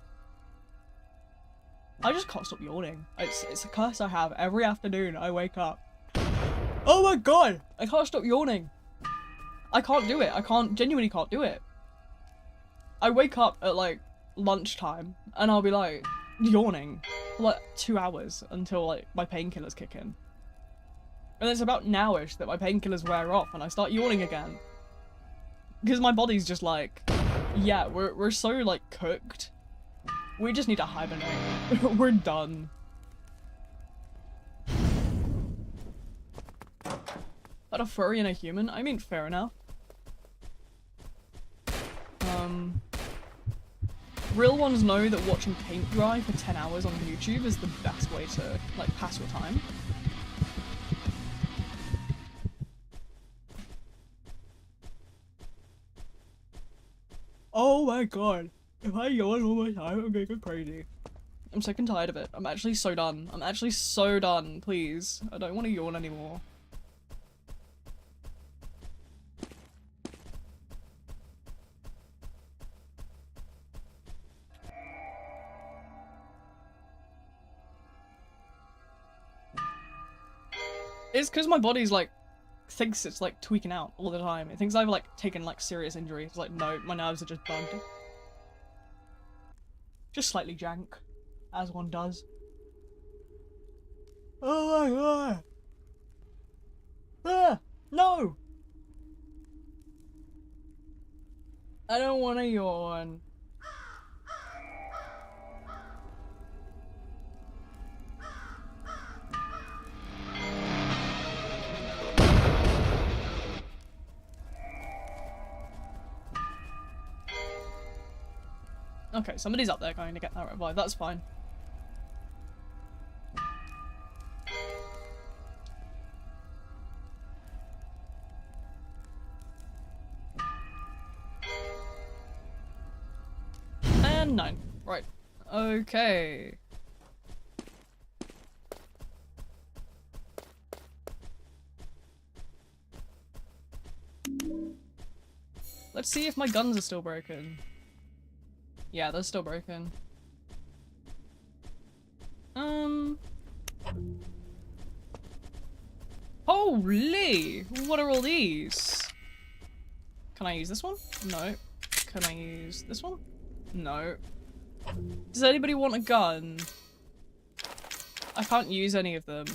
I just can't stop yawning. It's a curse I have. Every afternoon I wake up. Oh my god! I can't stop yawning. I can't do it. Genuinely can't do it. I wake up at, like, lunchtime and I'll be like, yawning. for like 2 hours until like my painkillers kick in. And it's about nowish that my painkillers wear off and I start yawning again. Because my body's just like, yeah, we're so like cooked. We just need to hibernate. We're done. But a furry and a human? I mean, fair enough. Real ones know that watching paint dry for 10 hours on YouTube is the best way to, like, pass your time. Oh my god. If I yawn all the time, I'm gonna go crazy. I'm sick and tired of it. I'm actually so done. I'm actually so done, please. I don't want to yawn anymore. It's because my body's like, thinks it's like tweaking out all the time. It thinks I've like taken like serious injury. It's like, no, my nerves are just bugged. Just slightly jank, as one does. Oh my god! Ah, no! I don't want to yawn. Okay, somebody's up there going to get that revive. That's fine. And 9. Right. Okay. Let's see if my guns are still broken. Yeah, they're still broken. Holy! What are all these? Can I use this one? No. Can I use this one? No. Does anybody want a gun? I can't use any of them.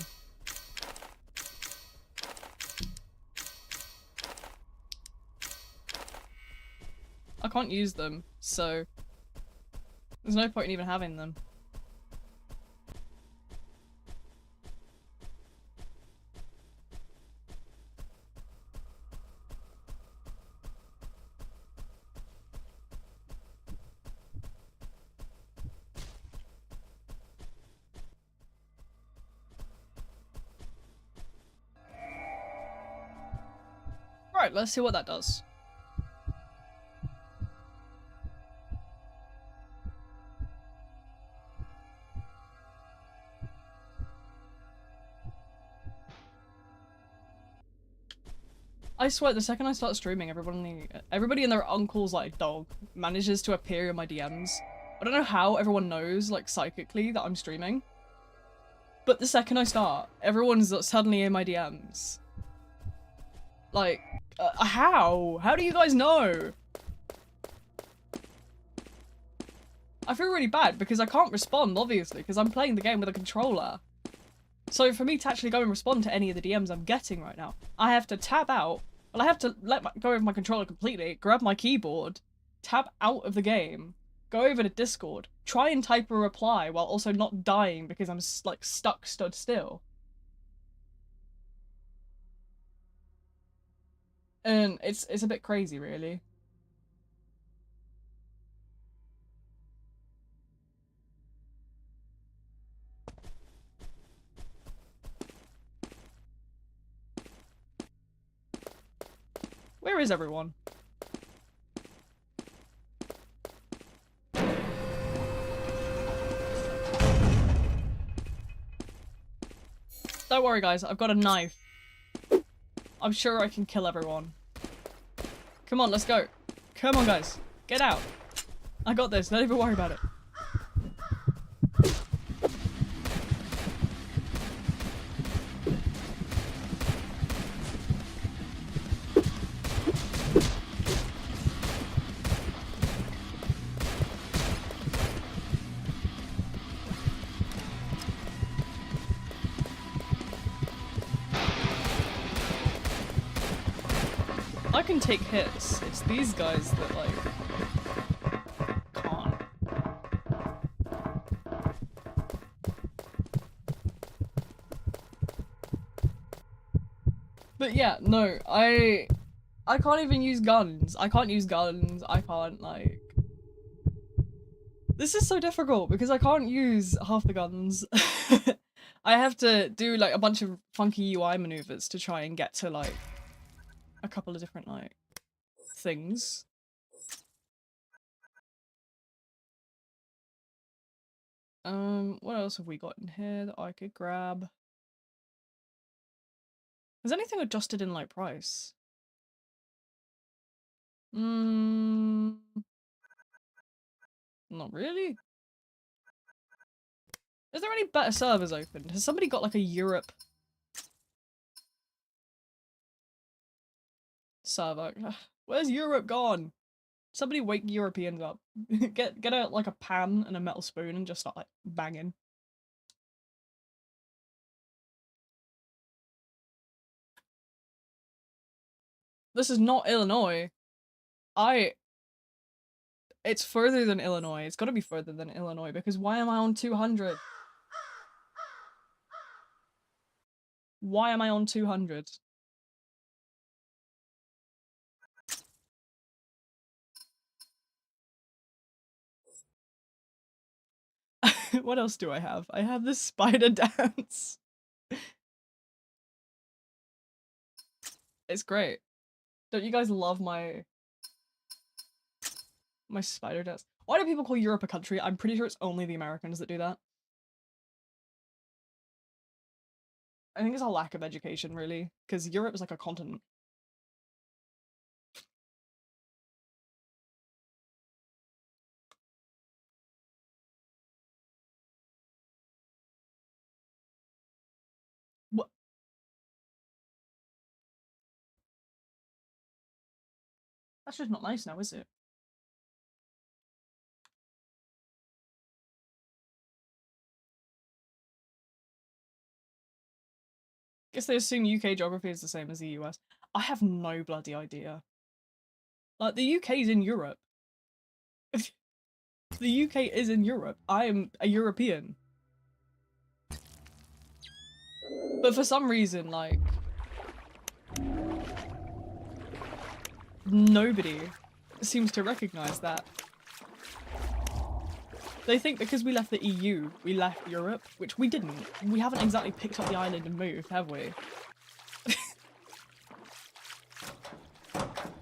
I can't use them, so there's no point in even having them. Right, let's see what that does. I swear, the second I start streaming, everybody and their uncle's like dog manages to appear in my DMs. I don't know how everyone knows, like, psychically that I'm streaming. But the second I start, everyone's suddenly in my DMs. Like, how? How do you guys know? I feel really bad because I can't respond, obviously, because I'm playing the game with a controller. So for me to actually go and respond to any of the DMs I'm getting right now, I have to tab out. Well, I have to go over my controller completely, grab my keyboard, tab out of the game, go over to Discord, try and type a reply while also not dying because I'm like stood still. And it's a bit crazy, really. Where is everyone? Don't worry, guys. I've got a knife. I'm sure I can kill everyone. Come on, let's go. Come on, guys. Get out. I got this. Don't even worry about it. can take hits. It's these guys that, like, can't. But yeah, no, I can't even use guns. I can't use guns. I can't, like... This is so difficult because I can't use half the guns. I have to do, like, a bunch of funky UI maneuvers to try and get to, like, a couple of different, like, things. What else have we got in here that I could grab? Has anything adjusted in, like, price? Not really. Is there any better servers open? Has somebody got, like, a Europe server? Where's Europe gone? Somebody wake Europeans up. get a, like, a pan and a metal spoon and just start, like, banging. This is not Illinois. It's further than Illinois. It's gotta be further than Illinois because why am I on 200? Why am I on 200? What else do I have? I have this spider dance. It's great. Don't you guys love my spider dance? Why do people call Europe a country? I'm pretty sure it's only the Americans that do that. I think it's a lack of education, really, because Europe is like a continent. What? That's just not nice now, is it? Guess they assume UK geography is the same as the US. I have no bloody idea. Like, the UK's in Europe. The UK is in Europe. I am a European. But for some reason, like... nobody seems to recognise that. They think because we left the EU, we left Europe, which we didn't. We haven't exactly picked up the island and moved, have we?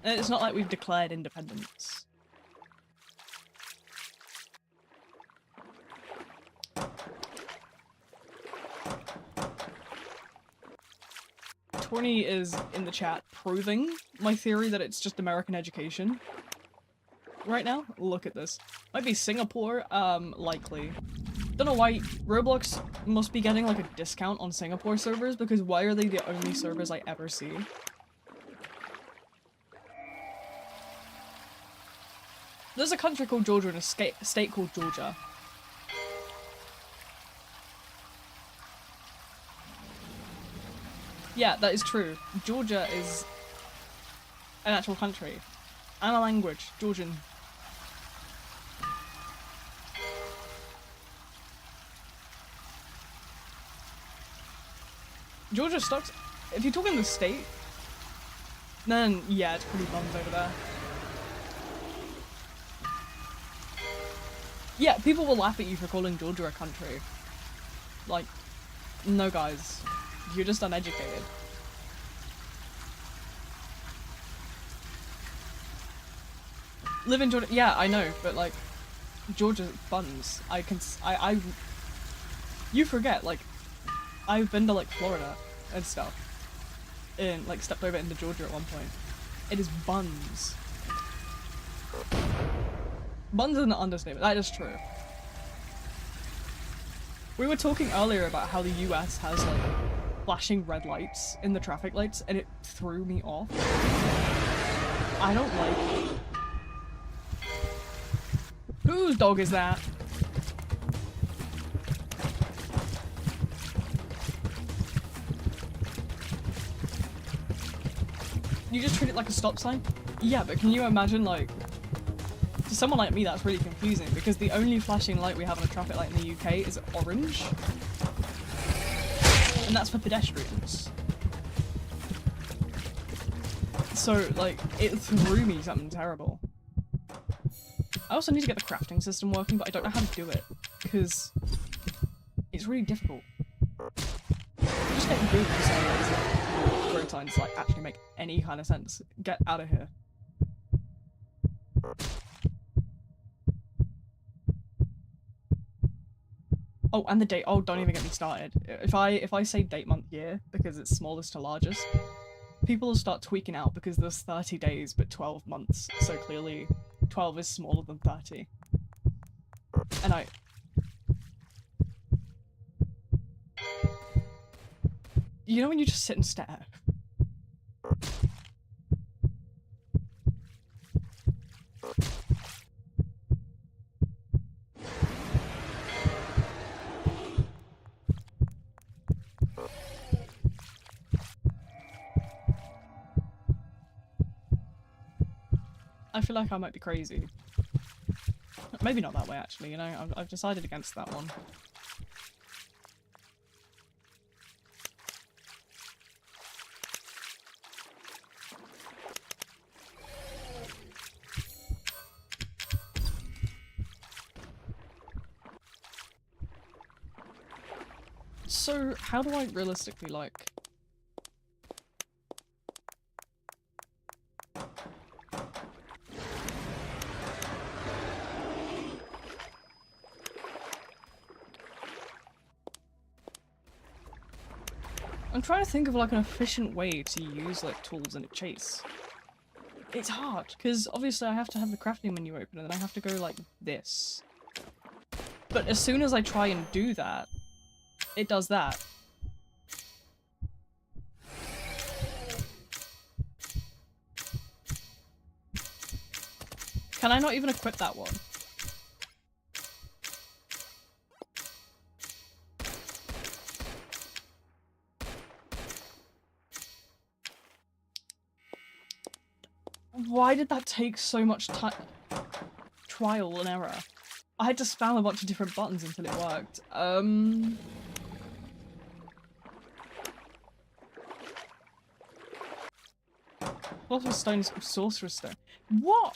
And it's not like we've declared independence. Torny is in the chat proving my theory that it's just American education. Right now, look at this. Might be Singapore, likely. Don't know why Roblox must be getting like a discount on Singapore servers because why are they the only servers I ever see? There's a country called Georgia and a state called Georgia. Yeah, that is true. Georgia is an actual country. And a language. Georgian. Georgia stocks. If you're talking the state, then yeah, it's pretty bums over there. Yeah, people will laugh at you for calling Georgia a country. Like, no guys, you're just uneducated. Live in Georgia, yeah, I know, but like, Georgia buns. You forget, like, I've been to like Florida and stuff, and like stepped over into Georgia at one point. It is buns. Buns is an understatement. That is true. We were talking earlier about how the US has like flashing red lights in the traffic lights, and it threw me off. I don't like it. Whose dog is that? You just treat it like a stop sign? Yeah, but can you imagine, like, to someone like me that's really confusing because the only flashing light we have on a traffic light in the UK is orange. And that's for pedestrians. So, like, it threw me something terrible. I also need to get the crafting system working, but I don't know how to do it because it's really difficult. Just getting good for saying grow time to, like, actually make any kind of sense. Get out of here. Oh, and the date. Oh, don't even get me started. If I say date, month, year because it's smallest to largest, people will start tweaking out because there's 30 days but 12 months. So clearly 12 is smaller than 30. And you know when you just sit and stare? I feel like I might be crazy. Maybe not that way, actually, you know? I've decided against that one. So, how do I realistically, like... I'm trying to think of like an efficient way to use like tools in a chase. It's hard, because obviously I have to have the crafting menu open and then I have to go like this. But as soon as I try and do that, it does that. Can I not even equip that one? Why did that take so much time? Trial and error. I had to spam a bunch of different buttons until it worked. Philosopher's Stone is Sorcerer's Stone. What?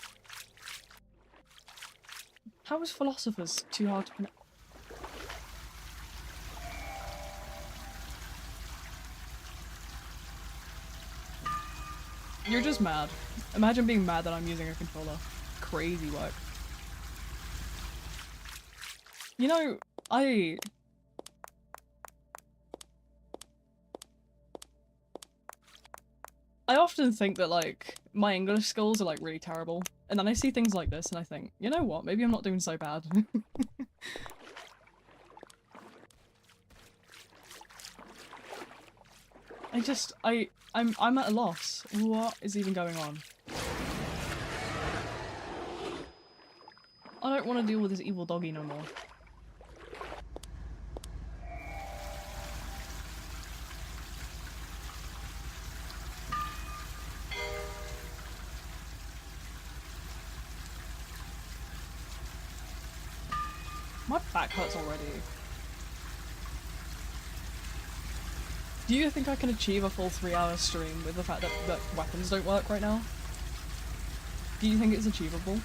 How is Philosopher's too hard to pronounce? You're just mad. Imagine being mad that I'm using a controller. Crazy work. You know, I often think that, like, my English skills are, like, really terrible. And then I see things like this and I think, you know what, maybe I'm not doing so bad. I'm at a loss. What is even going on? I don't want to deal with this evil doggy no more. My back hurts already. Do you think I can achieve a full 3-hour stream with the fact that weapons don't work right now? Do you think it's achievable?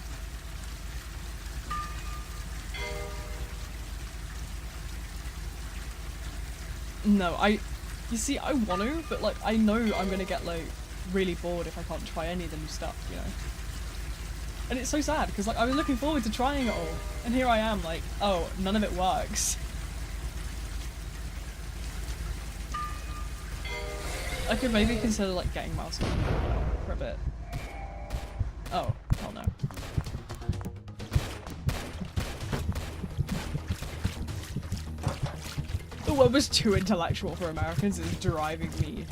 No, you see, I want to, but like, I know I'm gonna get like really bored if I can't try any of the new stuff, you know? And it's so sad, because like, I was looking forward to trying it all, and here I am like, oh, none of it works. I could maybe consider like getting mouse for a bit. Oh, hell no. The web was too intellectual for Americans is driving me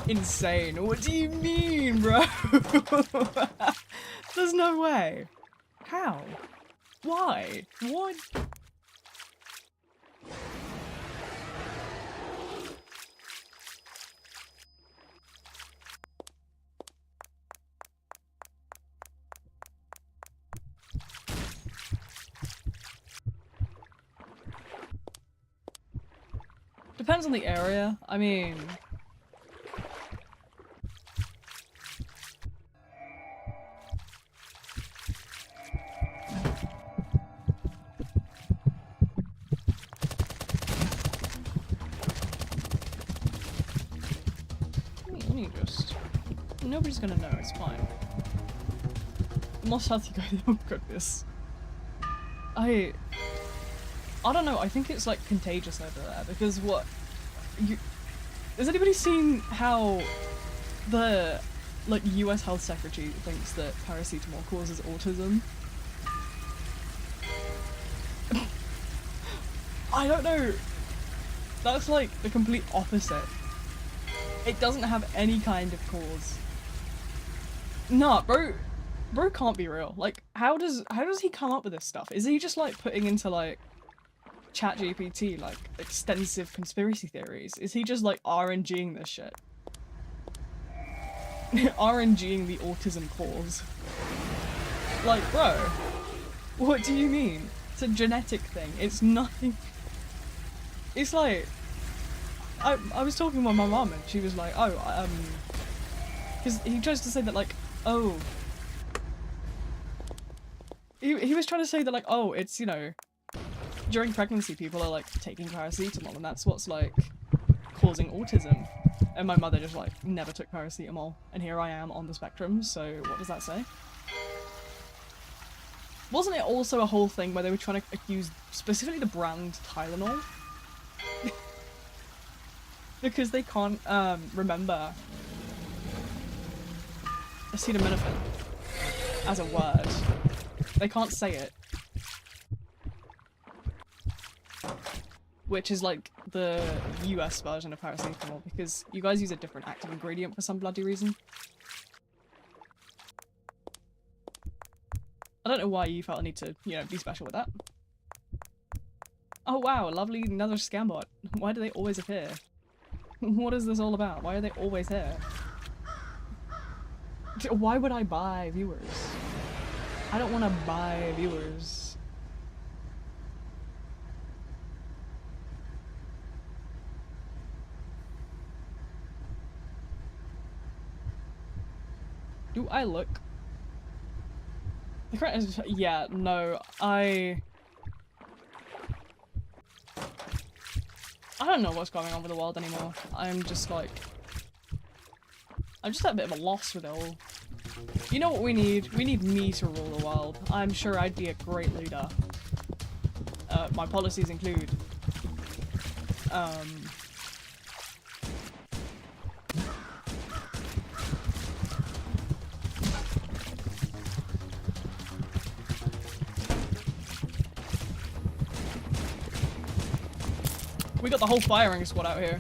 insane. What do you mean, bro? There's no way. How? Why? What? Depends on the area. I mean... Let me just... Nobody's gonna know, it's fine. The more south you go, the more goodness. I don't know, I think it's like contagious over there because what... Has anybody seen how the like US health secretary thinks that paracetamol causes autism? I don't know. That's like the complete opposite. It doesn't have any kind of cause. Nah, bro can't be real. Like, how does he come up with this stuff? Is he just like putting into like ChatGPT like extensive conspiracy theories? Is he just like RNGing this shit? RNGing the autism cause. Like, bro, what do you mean? It's a genetic thing. It's nothing. It's like, I was talking with my mum and she was like, oh, because he tries to say that like, oh, he was trying to say that like, oh, it's, you know, during pregnancy people are like taking paracetamol and that's what's like causing autism. And my mother just like never took paracetamol and here I am on the spectrum, so what does that say? Wasn't it also a whole thing where they were trying to accuse specifically the brand Tylenol? Because they can't remember acetaminophen as a word. They can't say it. Which is like the US version of paracetamol because you guys use a different active ingredient for some bloody reason. I don't know why you felt a need to, you know, be special with that. Oh wow, a lovely another scam bot. Why do they always appear? What is this all about? Why are they always here? Why would I buy viewers? I don't want to buy viewers. Do I look? The correct is, yeah, no, I don't know what's going on with the world anymore. I'm just like, I'm just at a bit of a loss with it all. You know what we need? We need me to rule the world. I'm sure I'd be a great leader. My policies include, we got the whole firing squad out here.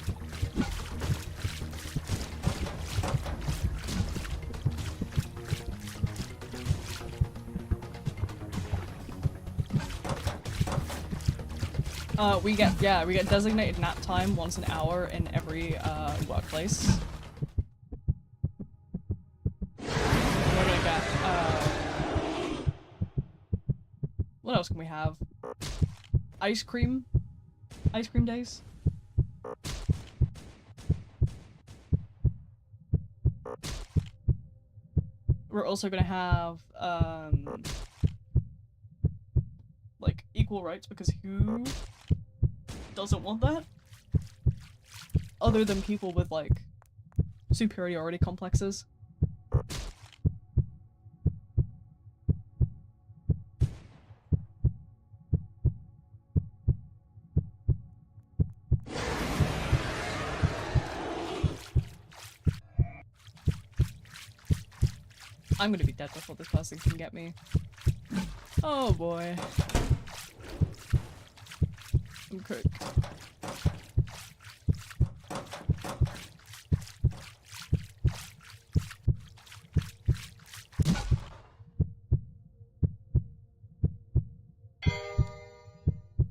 We get designated nap time once an hour in every workplace. We're gonna get what else can we have? Ice cream days. We're also gonna have like equal rights because who doesn't want that? Other than people with like superiority complexes. I'm gonna be dead before this person can get me. Oh boy. I'm cooked.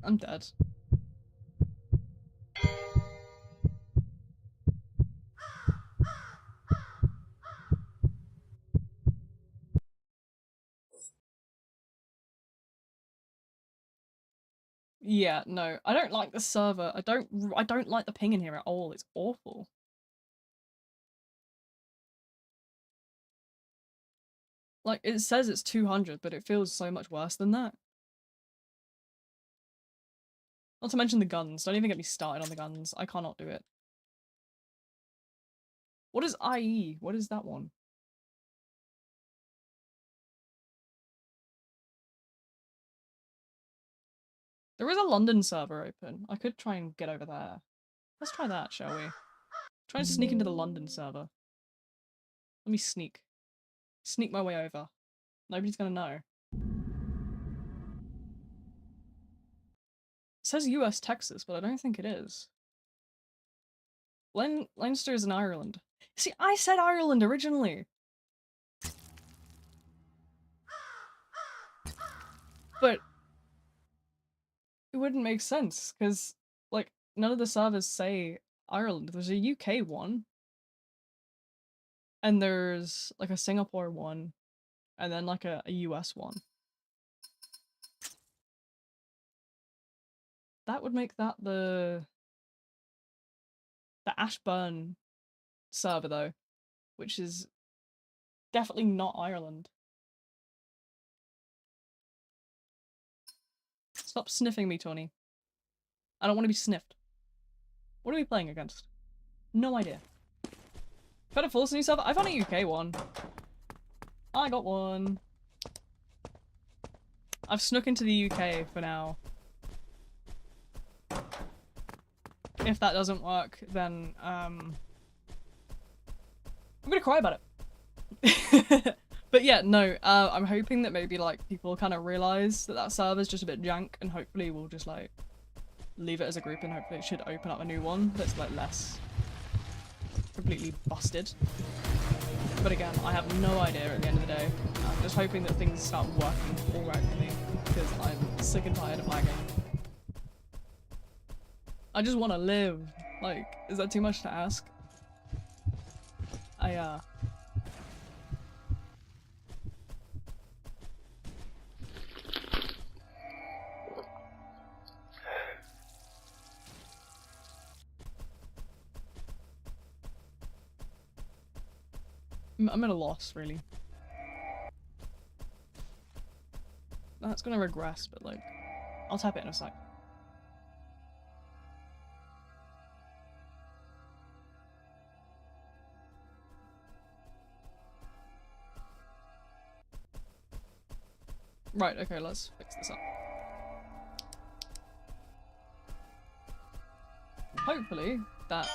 I'm dead. Yeah, no, I don't like the server. I don't like the ping in here at all. It's awful. Like, it says it's 200, but it feels so much worse than that. Not to mention the guns. Don't even get me started on the guns. I cannot do it. What is IE? What is that one? There is a London server open. I could try and get over there. Let's try that, shall we? Try and sneak into the London server. Let me sneak. Sneak my way over. Nobody's gonna know. It says US Texas, but I don't think it is. Leinster is in Ireland. See, I said Ireland originally. But it wouldn't make sense, because, like, none of the servers say Ireland. There's a UK one. And there's, like, a Singapore one. And then, like, a US one. That would make that the Ashburn server, though. Which is definitely not Ireland. Stop sniffing me, Tony. I don't want to be sniffed. What are we playing against? No idea. Better force a new server? I found a UK one. I got one. I've snuck into the UK for now. If that doesn't work, then I'm gonna cry about it. But yeah, no, I'm hoping that maybe like people kind of realize that that server's just a bit jank, and hopefully we'll just like leave it as a group, and hopefully it should open up a new one that's like less completely busted. But again, I have no idea at the end of the day. I'm just hoping that things start working alright for me, because I'm sick and tired of lagging. I just want to live. Like, is that too much to ask? I'm at a loss, really. That's gonna regress, but like, I'll tap it in a sec. Right, okay, let's fix this up. Hopefully, that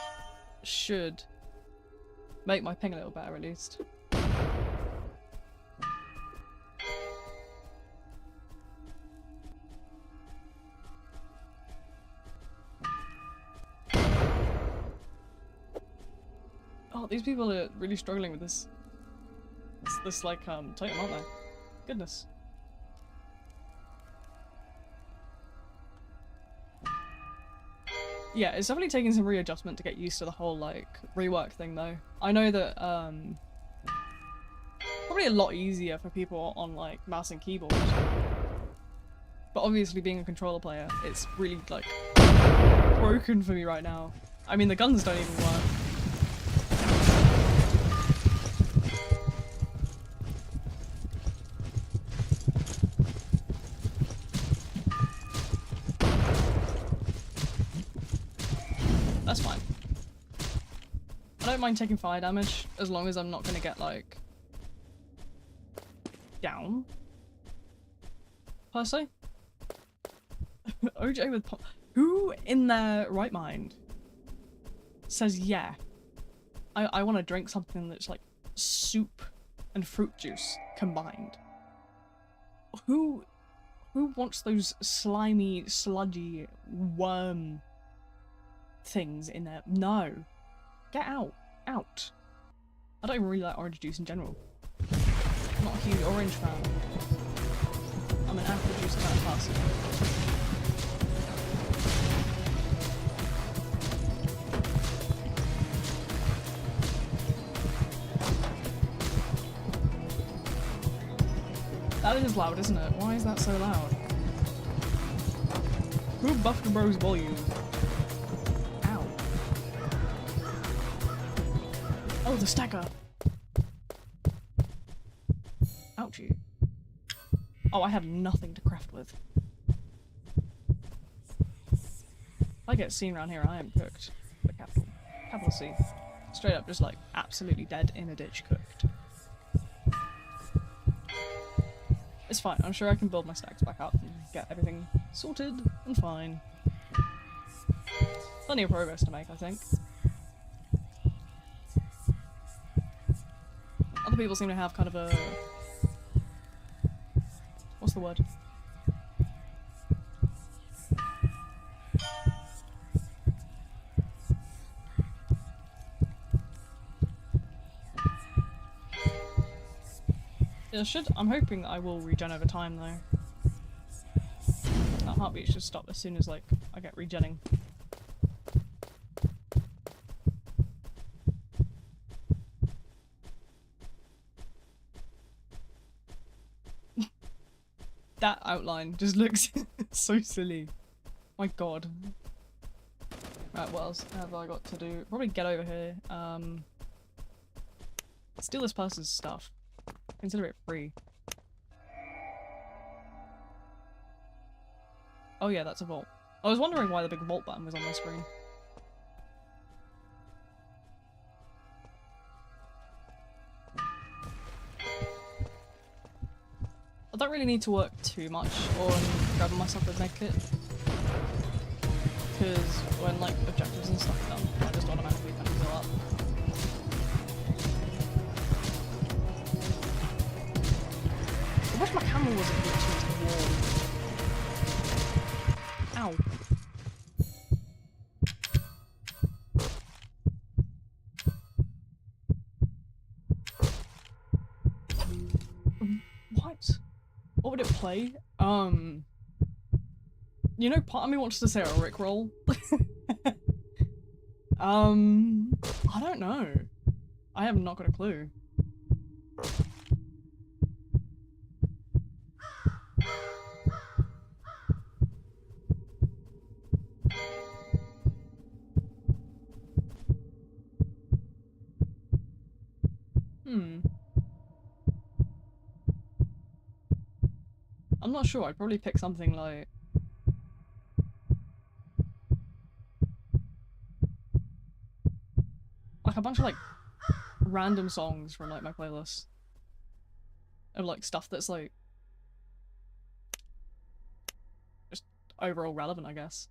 should make my ping a little better, at least. Oh, these people are really struggling with this like, totem, aren't they? Goodness. Yeah, it's definitely taking some readjustment to get used to the whole, like, rework thing, though. I know that, probably a lot easier for people on, like, mouse and keyboard. But obviously, being a controller player, it's really, like, broken for me right now. I mean, the guns don't even work. That's fine. I don't mind taking fire damage, as long as I'm not gonna get, like, down, per se. OJ with pop. Who in their right mind says, yeah, I want to drink something that's like soup and fruit juice combined? Who wants those slimy, sludgy worm things in there? No. Get out. Out. I don't even really like orange juice in general. I'm not a huge orange fan. I'm an apple juice kind of person. That is loud, isn't it? Why is that so loud? Who buffed the bro's volume? Ow. Oh, the stagger. Ouchie. Oh, I have nothing to craft with. If I get seen around here, I am cooked. The capital C. Straight up, just like absolutely dead in a ditch, cooked. It's fine. I'm sure I can build my stacks back up and get everything sorted and fine. Plenty of progress to make, I think. Other people seem to have kind of a... what's the word? I'm hoping that I will regen over time though. That heartbeat should stop as soon as like I get regenning. That outline just looks so silly. My god. Right, what else have I got to do? Probably get over here. Steal this person's stuff. Consider it free. Oh yeah, that's a vault. I was wondering why the big vault button was on my screen. I don't really need to work too much on grabbing myself with medkit. Because when like objectives and stuff are done, I just automatically kind of fill up. I wish my camera wasn't glitching to the wall. Ow. What? What would it play? You know, part of me wants to say a Rickroll. I don't know. I have not got a clue. I'm not sure, I'd probably pick something like... like a bunch of like random songs from like my playlist. Of like stuff that's like... just overall relevant, I guess.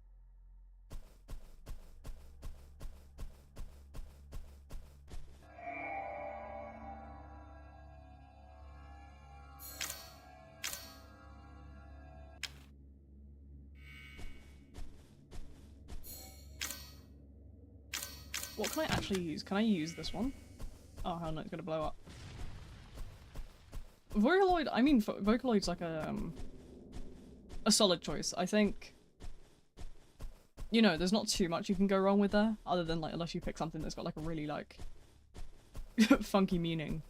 What can I actually use? Can I use this one? Oh hell no, it's gonna blow up. Vocaloid, I mean, Vocaloid's like a solid choice. I think, you know, there's not too much you can go wrong with there, other than like, unless you pick something that's got like a really like, funky meaning.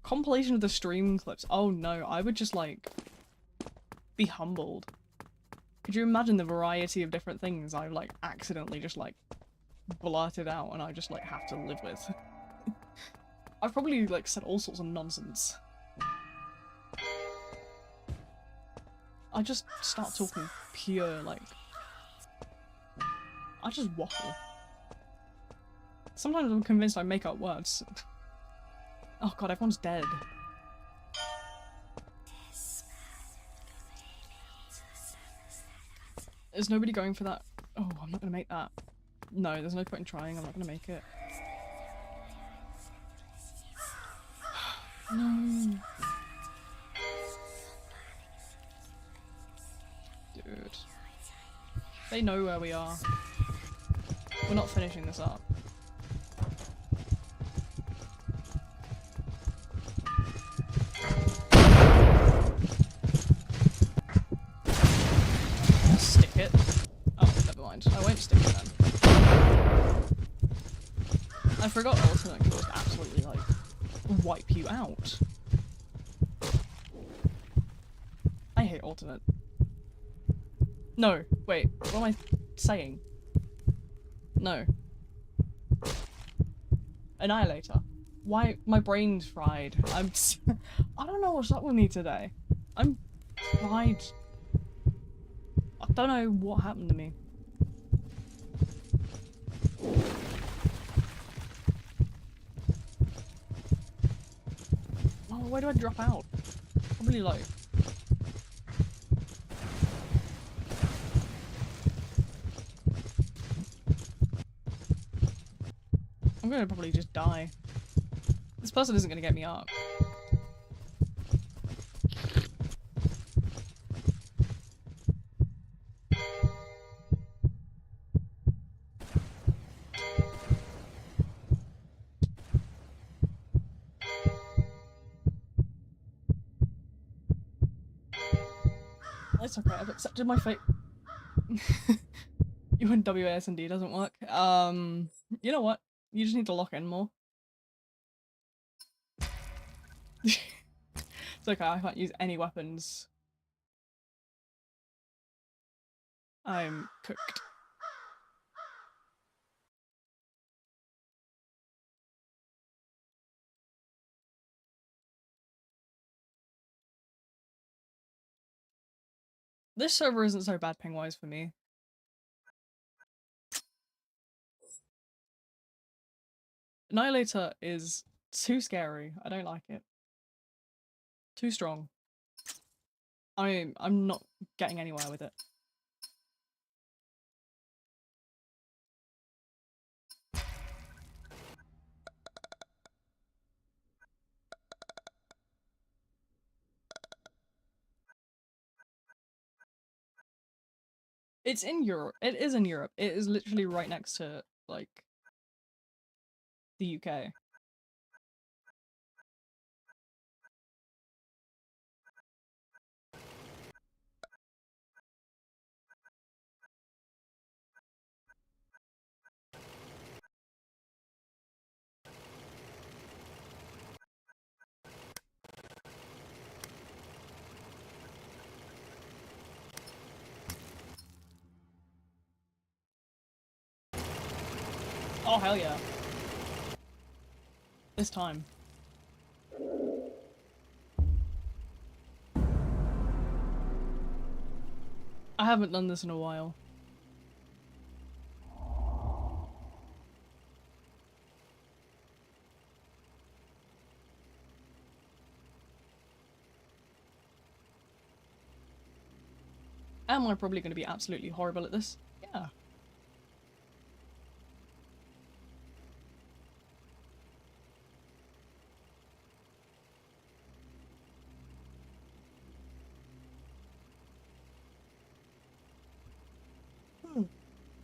Compilation of the stream clips. Oh no, I would just like... be humbled. Could you imagine the variety of different things I've like accidentally just like blurted out and I just like have to live with? I've probably like said all sorts of nonsense. I just start talking pure like... I just waffle. Sometimes I'm convinced I make up words. Oh god, everyone's dead. Is nobody going for that? Oh, I'm not gonna make that. No, there's no point in trying, I'm not gonna make it. No. Dude. They know where we are. We're not finishing this up. Stick it. Oh, never mind. I won't stick it then. I forgot alternate course absolutely like wipe you out. I hate alternate. No, wait, what am I saying? No. Annihilator. Why? My brain's fried. I don't know what's up with me today. I'm fried. I don't know what happened to me. Oh, where do I drop out? Probably low. I'm gonna probably just die. This person isn't gonna get me up. It's okay, I've accepted my fate. Even WASD doesn't work. You know what? You just need to lock in more. It's okay, I can't use any weapons. I'm cooked. This server isn't so bad ping-wise for me. Annihilator is too scary. I don't like it. Too strong. I'm not getting anywhere with it. It's in Europe. It is in Europe. It is literally right next to, like, the UK. Oh, hell yeah. This time. I haven't done this in a while. Am I probably going to be absolutely horrible at this? Yeah.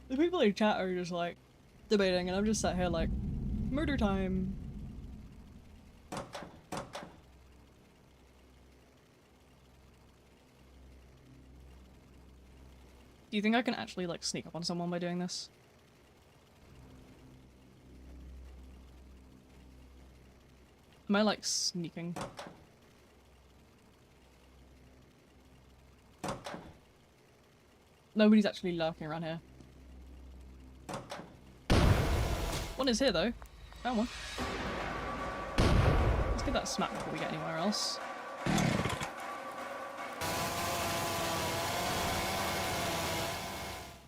The people in chat are just like debating and I'm just sat here like, murder time. Do you think I can actually like sneak up on someone by doing this? Am I like sneaking? Nobody's actually lurking around here. One is here though. Found one. Let's get that smack before we get anywhere else.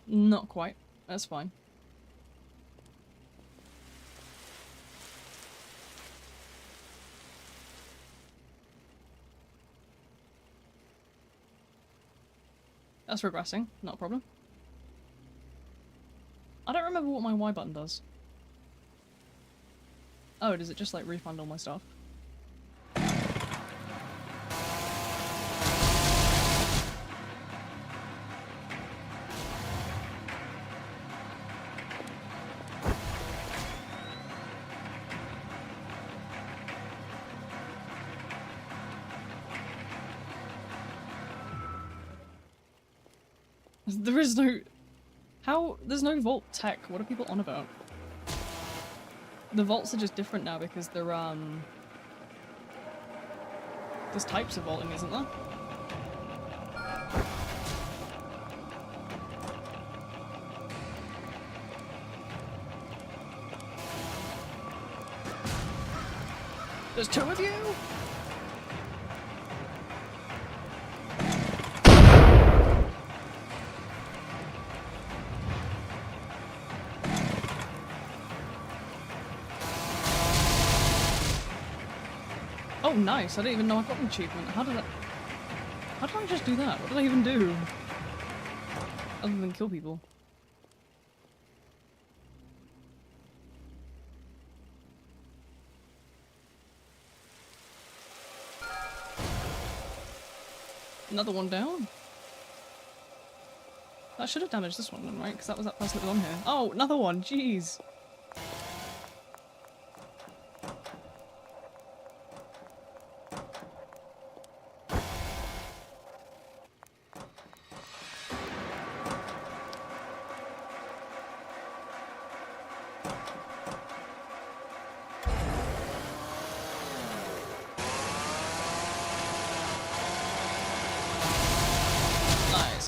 Not quite. That's fine. That's regressing. Not a problem. I don't remember what my Y button does. Oh, does it just like refund all my stuff? There is no... How? There's no vault tech. What are people on about? The vaults are just different now because they're, there's types of vaulting, isn't there? There's two of you? Oh, nice. I didn't even know I got an achievement. How did I just do that? What did I even do? Other than kill people. Another one down. That should have damaged this one then, right? Because that was that person that was on here. Oh, another one. Jeez.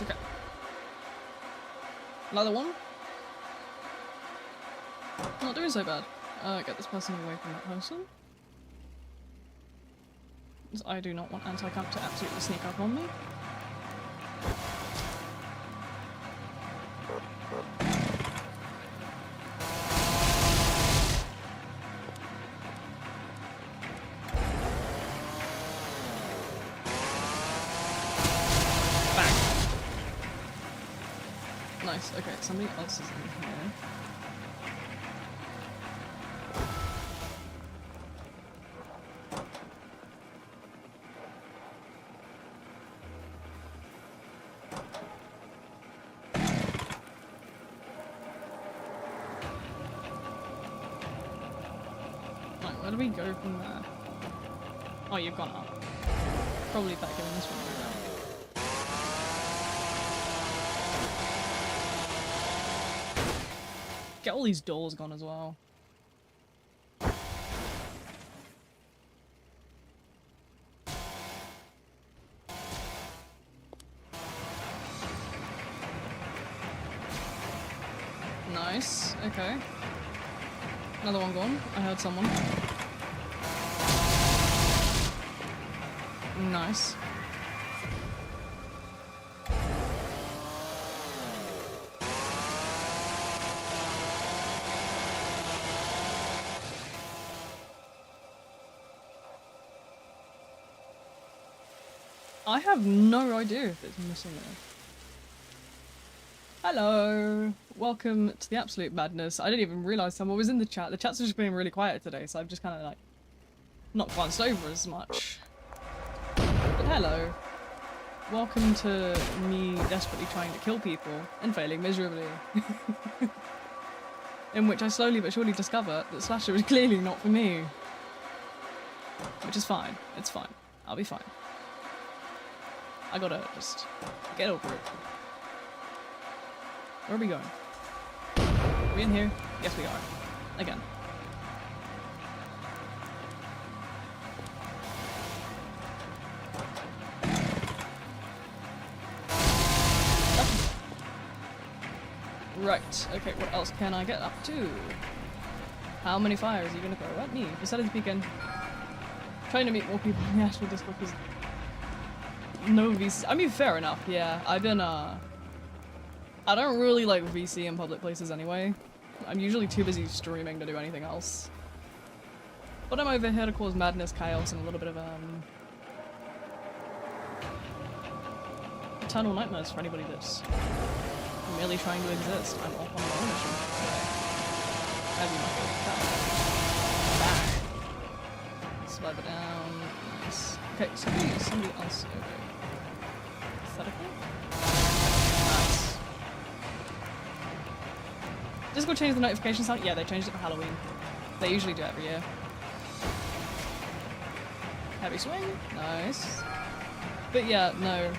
Okay. Another one. Not doing so bad. Get this person away from that person. Because I do not want anti-camp to absolutely sneak up on me. Nice, okay, somebody else is in here. Right, where do we go from there? Oh, you've gone up. Probably back in this one right now. Get all these doors gone as well. Nice, okay. Another one gone. I heard someone. Nice. I have no idea if it's missing there. Hello! Welcome to the absolute madness. I didn't even realise someone was in the chat. The chat's just been really quiet today, so I've just kind of like not glanced over as much. But hello. Welcome to me desperately trying to kill people and failing miserably. In which I slowly but surely discover that Slasher is clearly not for me. Which is fine. It's fine. I'll be fine. I gotta just get over it. Where are we going? Are we in here? Yes, we are. Again. Right. Okay, what else can I get up to? How many fires are you gonna throw at me? Decided to begin trying to meet more people in the actual Discord because no VC. I mean, fair enough, yeah. I've been, I don't really like VC in public places anyway. I'm usually too busy streaming to do anything else. But I'm over here to cause madness, chaos, and a little bit of, eternal nightmares for anybody that's merely trying to exist. I'm off on my own mission today. As you might be able to tell. Bang. Slide it down. Nice. Okay, somebody else over there. Pathetically? Nice. Discord changed the notification sound? Yeah, they changed it for Halloween. They usually do it every year. Heavy swing. Nice. But yeah, no.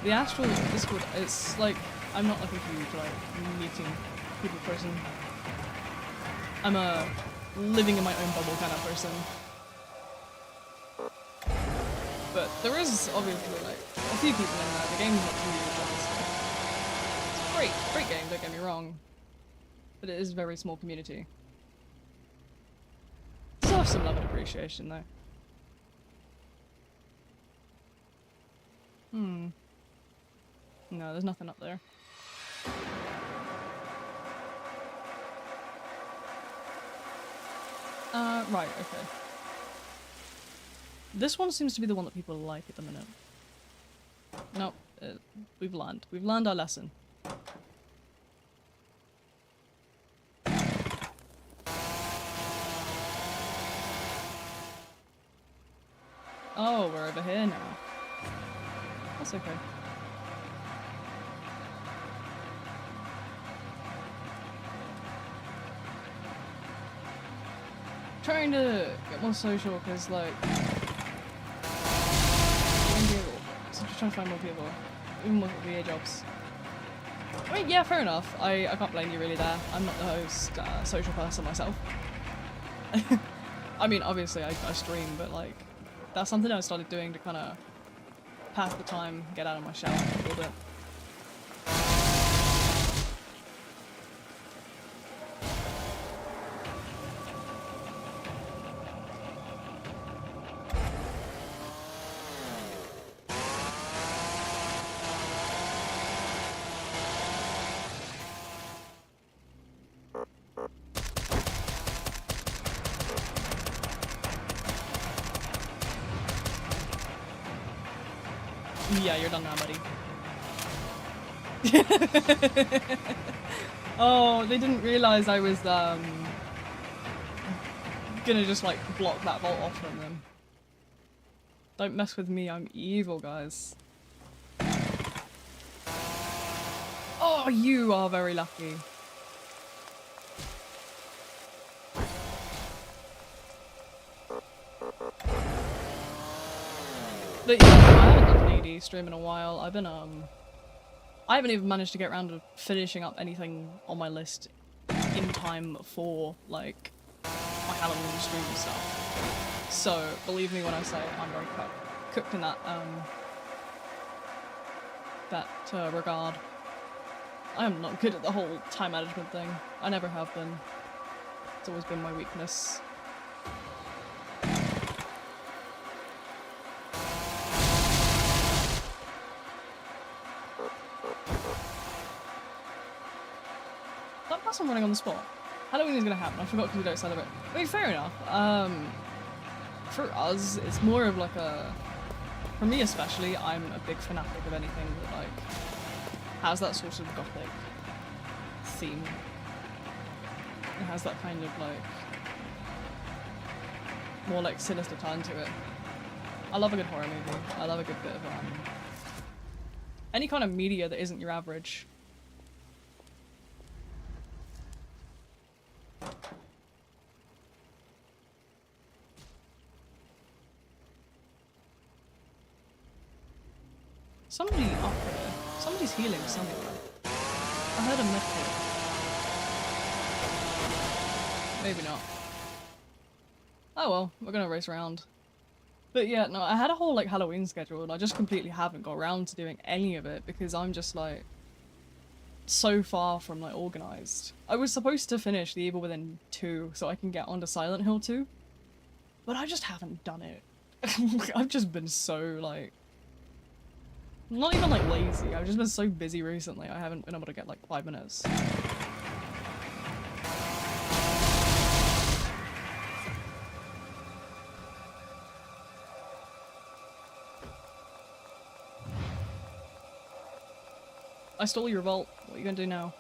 The actual Discord, it's like, I'm not like a huge, like, meeting people person. I'm a living in my own bubble kind of person. But there is obviously like a few people in there. The game's not too huge, obviously. It's a great game, don't get me wrong. But it is a very small community. Deserves some love and appreciation though. Hmm. No, there's nothing up there. Right, okay. This one seems to be the one that people like at the minute. Nope, we've learned. We've learned our lesson. Oh, we're over here now. That's okay. Trying to get more social because, like, so just trying to find more people, even more VA jobs. I mean, yeah, fair enough. I can't blame you really there. I'm not the most social person myself. I mean, obviously I stream, but like, that's something I started doing to kind of pass the time, get out of my shell a little bit. Yeah, you're done now, buddy. Oh, they didn't realize I was gonna just like block that vault off from them. Don't mess with me, I'm evil, guys. Oh, you are very lucky. But yeah, I haven't done an AD stream in a while. I've been I haven't even managed to get around to finishing up anything on my list in time for like my Halloween stream and stuff. So believe me when I say I'm very cooked in that regard. I am not good at the whole time management thing. I never have been. It's always been my weakness. That person running on the spot. Halloween is gonna happen. I forgot because we don't celebrate. I mean, fair enough. For us, it's more of like a... For me especially, I'm a big fanatic of anything that like has that sort of gothic theme. It has that kind of like more like sinister turn to it. I love a good horror movie. I love a good bit of any kind of media that isn't your average. Somebody up here. Somebody's healing somewhere. I heard a medkit. Maybe not. Oh well, we're gonna race around. But yeah, no, I had a whole like Halloween schedule and I just completely haven't got around to doing any of it because I'm just like so far from like organized. I was supposed to finish The Evil Within 2 so I can get onto Silent Hill 2, but I just haven't done it. I've just been so like not even like lazy, I've just been so busy recently I haven't been able to get like 5 minutes. I stole your vault, what are you gonna do now?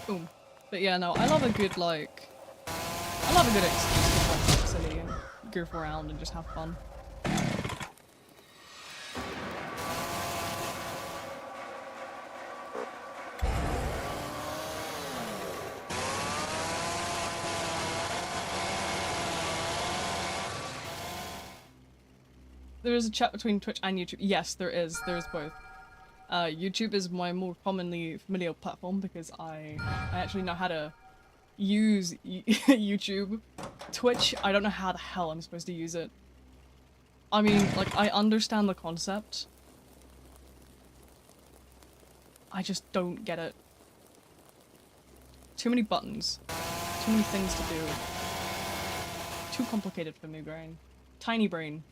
Boom. But yeah, no, I love a good like... I love a good excuse to like silly and goof around and just have fun. There is a chat between Twitch and YouTube. Yes, there is. There is both. YouTube is my more commonly familiar platform because I actually know how to use YouTube. Twitch, I don't know how the hell I'm supposed to use it. I mean, like, I understand the concept. I just don't get it. Too many buttons. Too many things to do. Too complicated for me, brain. Tiny brain.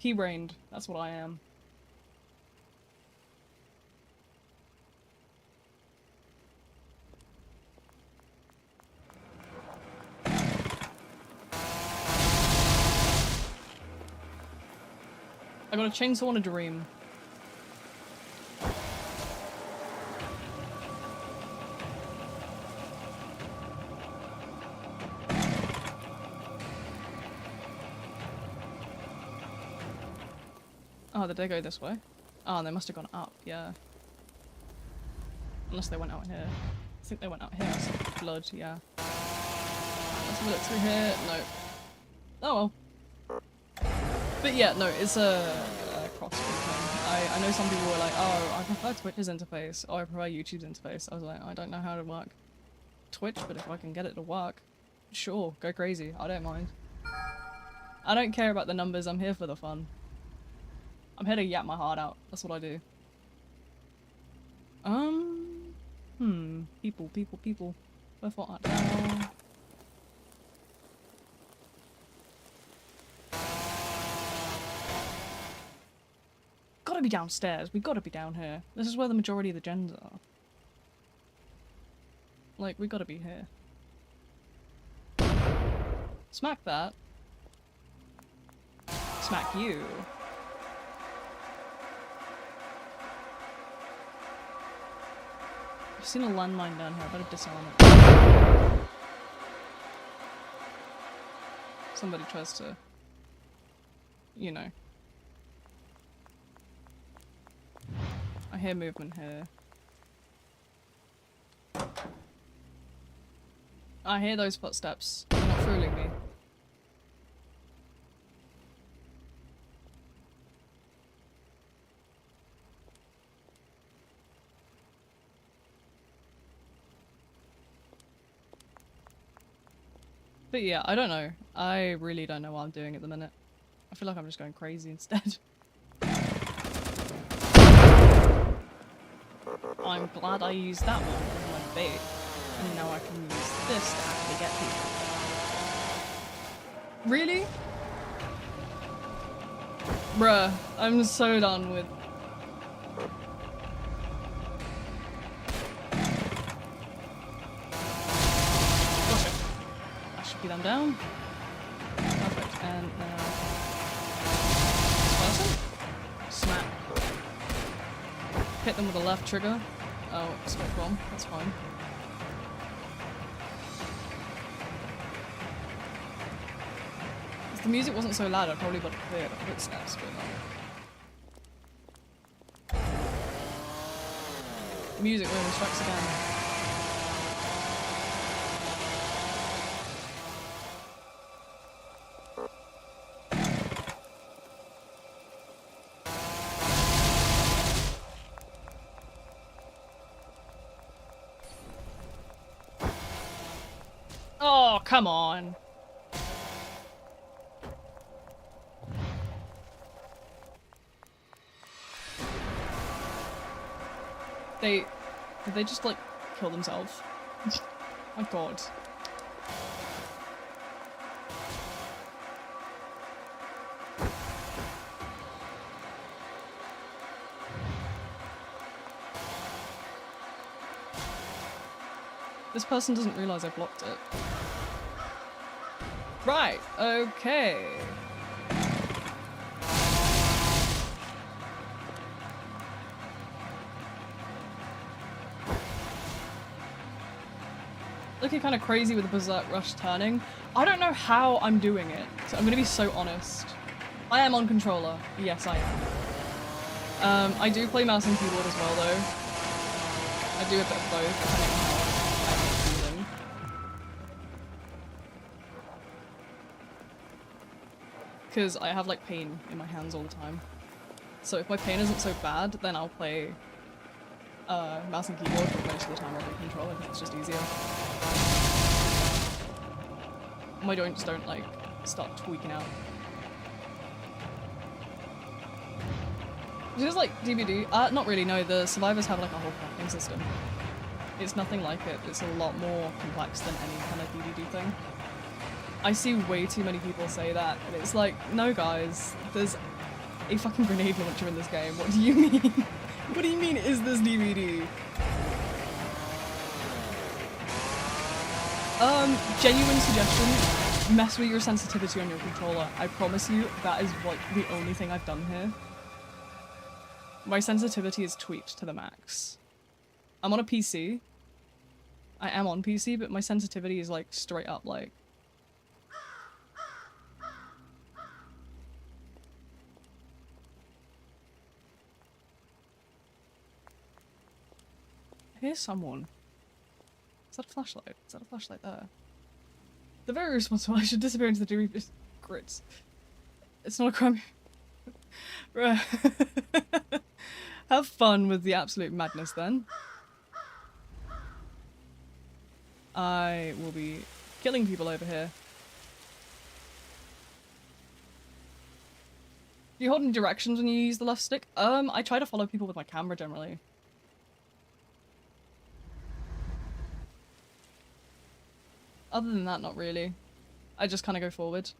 Pea-brained. That's what I am. I got a chainsaw and a dream. Oh, did they go this way? Oh, they must have gone up, yeah. Unless they went out here. I think they went out here. I see blood, yeah. Let's have a look through here. No. Oh well. But yeah, no, it's a cross thing. I know some people were like, oh, I prefer Twitch's interface, or I prefer YouTube's interface. I was like, I don't know how to work Twitch, but if I can get it to work, sure, go crazy. I don't mind. I don't care about the numbers, I'm here for the fun. I'm here to yap my heart out. That's what I do. People. I thought that down. Gotta be downstairs. We gotta be down here. This is where the majority of the gens are. Like, we gotta be here. Smack that. Smack you. I've seen a landmine down here. I better disarm it. Somebody tries to, you know. I hear movement here. I hear those footsteps. They're not fooling me. But yeah, I don't know. I really don't know what I'm doing at the minute. I feel like I'm just going crazy instead. I'm glad I used that one as my bait. And now I can use this to actually get people. Really? Bruh, I'm so done with... Them down. Perfect. And this person? Snap. Hit them with the left trigger. Oh, smoke bomb. That's fine. If the music wasn't so loud, I'd probably got to hear the footsteps, but music really strikes again. Oh, come on. Did they just like kill themselves? My god. This person doesn't realize I blocked it. Right, okay. Looking kind of crazy with the Berserk Rush turning. I don't know how I'm doing it, so I'm gonna be so honest. I am on controller. Yes, I am. I do play mouse and keyboard as well, though. I do a bit of both, depending on how I'm feeling. Because I have like pain in my hands all the time. So if my pain isn't so bad, then I'll play mouse and keyboard, but most of the time I'll do controller because it's just easier. My joints don't like start tweaking out. Is this like DVD? Not really, no. The survivors have like a whole crafting system. It's nothing like it. It's a lot more complex than any kind of DVD thing. I see way too many people say that, and it's like, no guys, there's a fucking grenade launcher in this game. What do you mean? What do you mean, is this DVD? Genuine suggestion, mess with your sensitivity on your controller. I promise you, that is like the only thing I've done here. My sensitivity is tweaked to the max. I'm on a PC. I am on PC, but my sensitivity is like straight up like... Here's someone. Is that a flashlight? Is that a flashlight there? The very responsible. I should disappear into the deep grits. It's not a crime. Have fun with the absolute madness then. I will be killing people over here. Do you hold any directions when you use the left stick? I try to follow people with my camera generally. Other than that, not really. I just kind of go forward.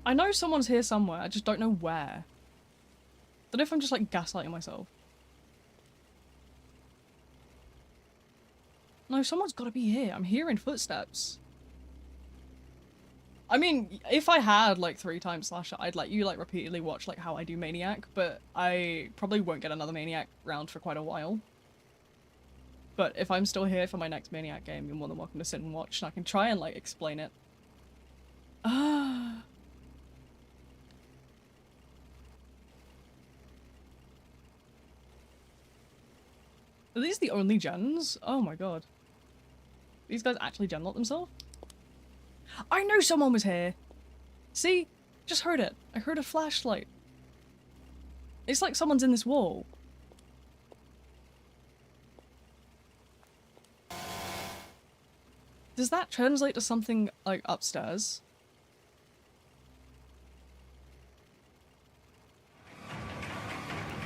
I know someone's here somewhere, I just don't know where. Don't know if I'm just like gaslighting myself. No, someone's gotta be here. I'm hearing footsteps. I mean, if I had like 3 times slasher, I'd let you like repeatedly watch like how I do Maniac, but I probably won't get another Maniac round for quite a while. But if I'm still here for my next Maniac game, you're more than welcome to sit and watch, and I can try and like explain it. Ah. Are these the only gens? Oh my god. These guys actually genlock themselves? I knew someone was here! See? Just heard it. I heard a flashlight. It's like someone's in this wall. Does that translate to something like upstairs?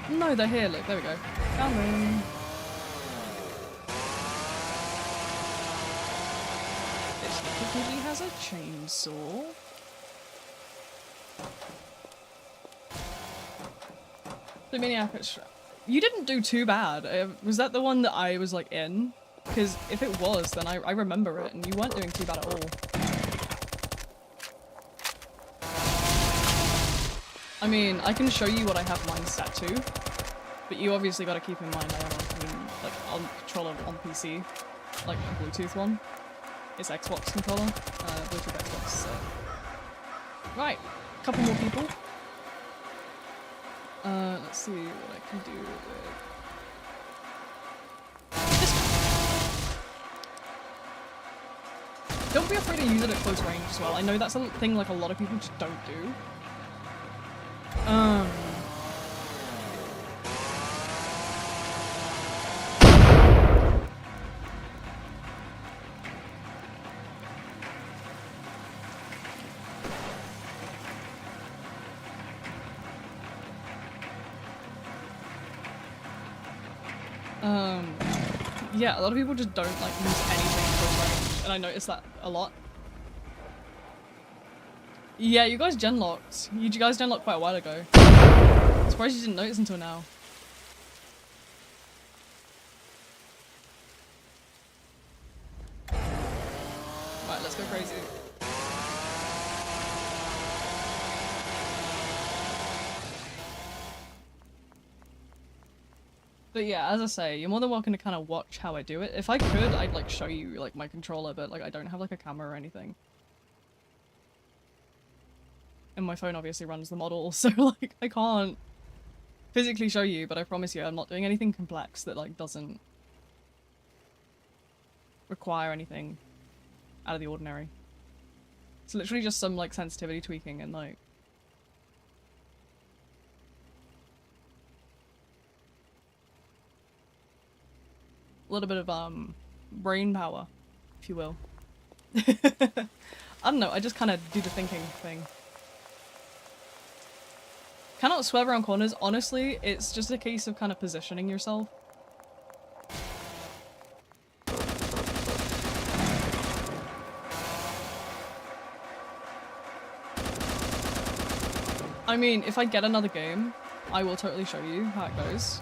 No, they're here. Look, there we go. Coming. This definitely has a chainsaw. The Maniac. You didn't do too bad. Was that the one that I was like in? Because if it was, then I remember it, and you weren't doing too bad at all. I mean, I can show you what I have mine set to, but you obviously got to keep in mind I am on controller on PC, like a Bluetooth one. It's Xbox controller, Bluetooth Xbox. So. Right, couple more people. Let's see what I can do with. Don't be afraid to use it at close range as well. I know that's a thing like a lot of people just don't do. Yeah, a lot of people just don't like use anything at close range, and I noticed that a lot. Yeah, you guys genlocked. You guys genlocked quite a while ago. I'm surprised you didn't notice until now. Right, let's go crazy. But yeah, as I say, you're more than welcome to kind of watch how I do it. If I could, I'd like show you like my controller, but like I don't have like a camera or anything. And my phone obviously runs the model, so like I can't physically show you, but I promise you I'm not doing anything complex that like doesn't require anything out of the ordinary. It's literally just some like sensitivity tweaking and like a little bit of brain power, if you will. I don't know, I just kind of do the thinking thing. Cannot swerve around corners. Honestly, it's just a case of kind of positioning yourself. I mean, if I get another game, I will totally show you how it goes.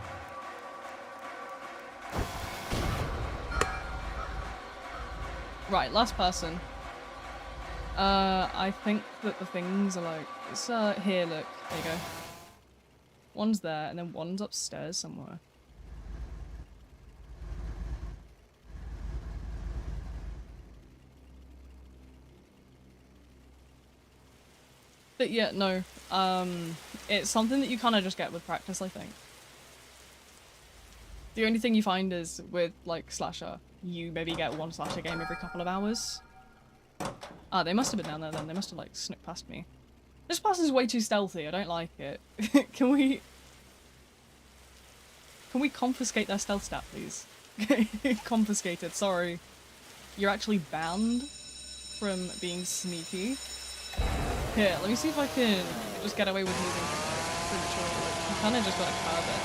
Right, last person. I think that the things are like, it's here, look, there you go. One's there, and then one's upstairs somewhere. But yeah, no, it's something that you kind of just get with practice, I think. The only thing you find is with, like, slasher, you maybe get one slasher game every couple of hours. Ah, they must have been down there then, they must have, like, snipped past me. This person's way too stealthy, I don't like it. Can we confiscate their stealth stat, please? Confiscated, sorry. You're actually banned from being sneaky. Here, let me see if I can just get away with moving prematurely. You kind of just got to curb it.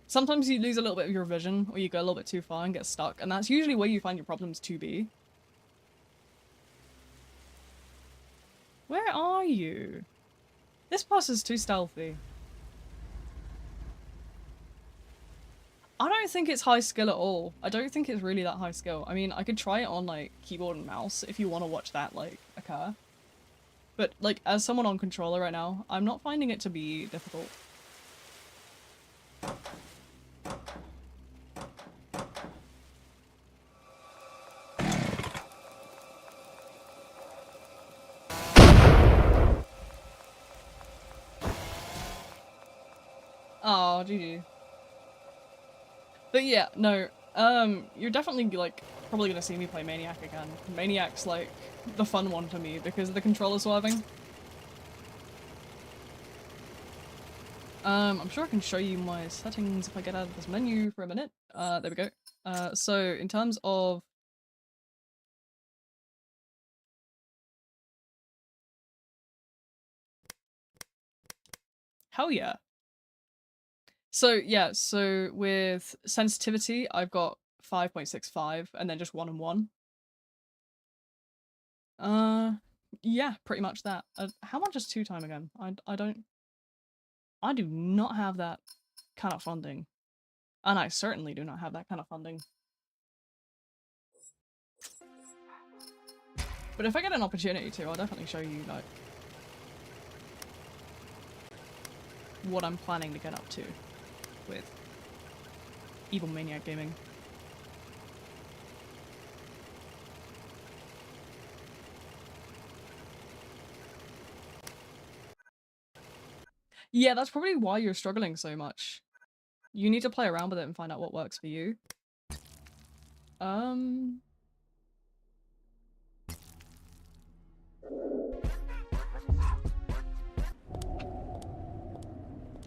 Sometimes you lose a little bit of your vision, or you go a little bit too far and get stuck, and that's usually where you find your problems to be. Where are you? This boss is too stealthy. I don't think it's high skill at all. I don't think it's really that high skill. I mean, I could try it on, like, keyboard and mouse if you want to watch that, like, occur. But, like, as someone on controller right now, I'm not finding it to be difficult. Oh, GG. But yeah, no, you're definitely, like, probably gonna see me play Maniac again. Maniac's, like, the fun one to me because of the controller swerving. I'm sure I can show you my settings if I get out of this menu for a minute. There we go. So in terms of... Hell yeah. So yeah, so with sensitivity, I've got 5.65 and then just 1 and 1. Yeah, pretty much that. How much is 2 time again? I do not have that kind of funding. And I certainly do not have that kind of funding. But if I get an opportunity to, I'll definitely show you, like, what I'm planning to get up to with Evil Maniac Gaming. Yeah, that's probably why you're struggling so much. You need to play around with it and find out what works for you.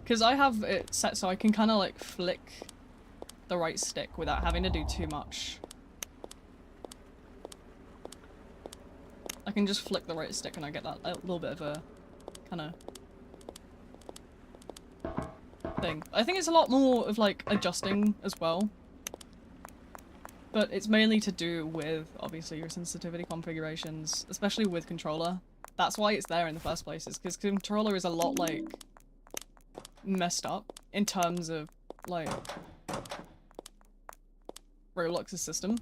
Because I have it set so I can kind of like flick the right stick without having to do too much. I can just flick the right stick and I get that a little bit of a kind of thing. I think it's a lot more of like adjusting as well. But it's mainly to do with, obviously, your sensitivity configurations, especially with controller. That's why it's there in the first place, is because controller is a lot, like, messed up in terms of, like, Roblox's system.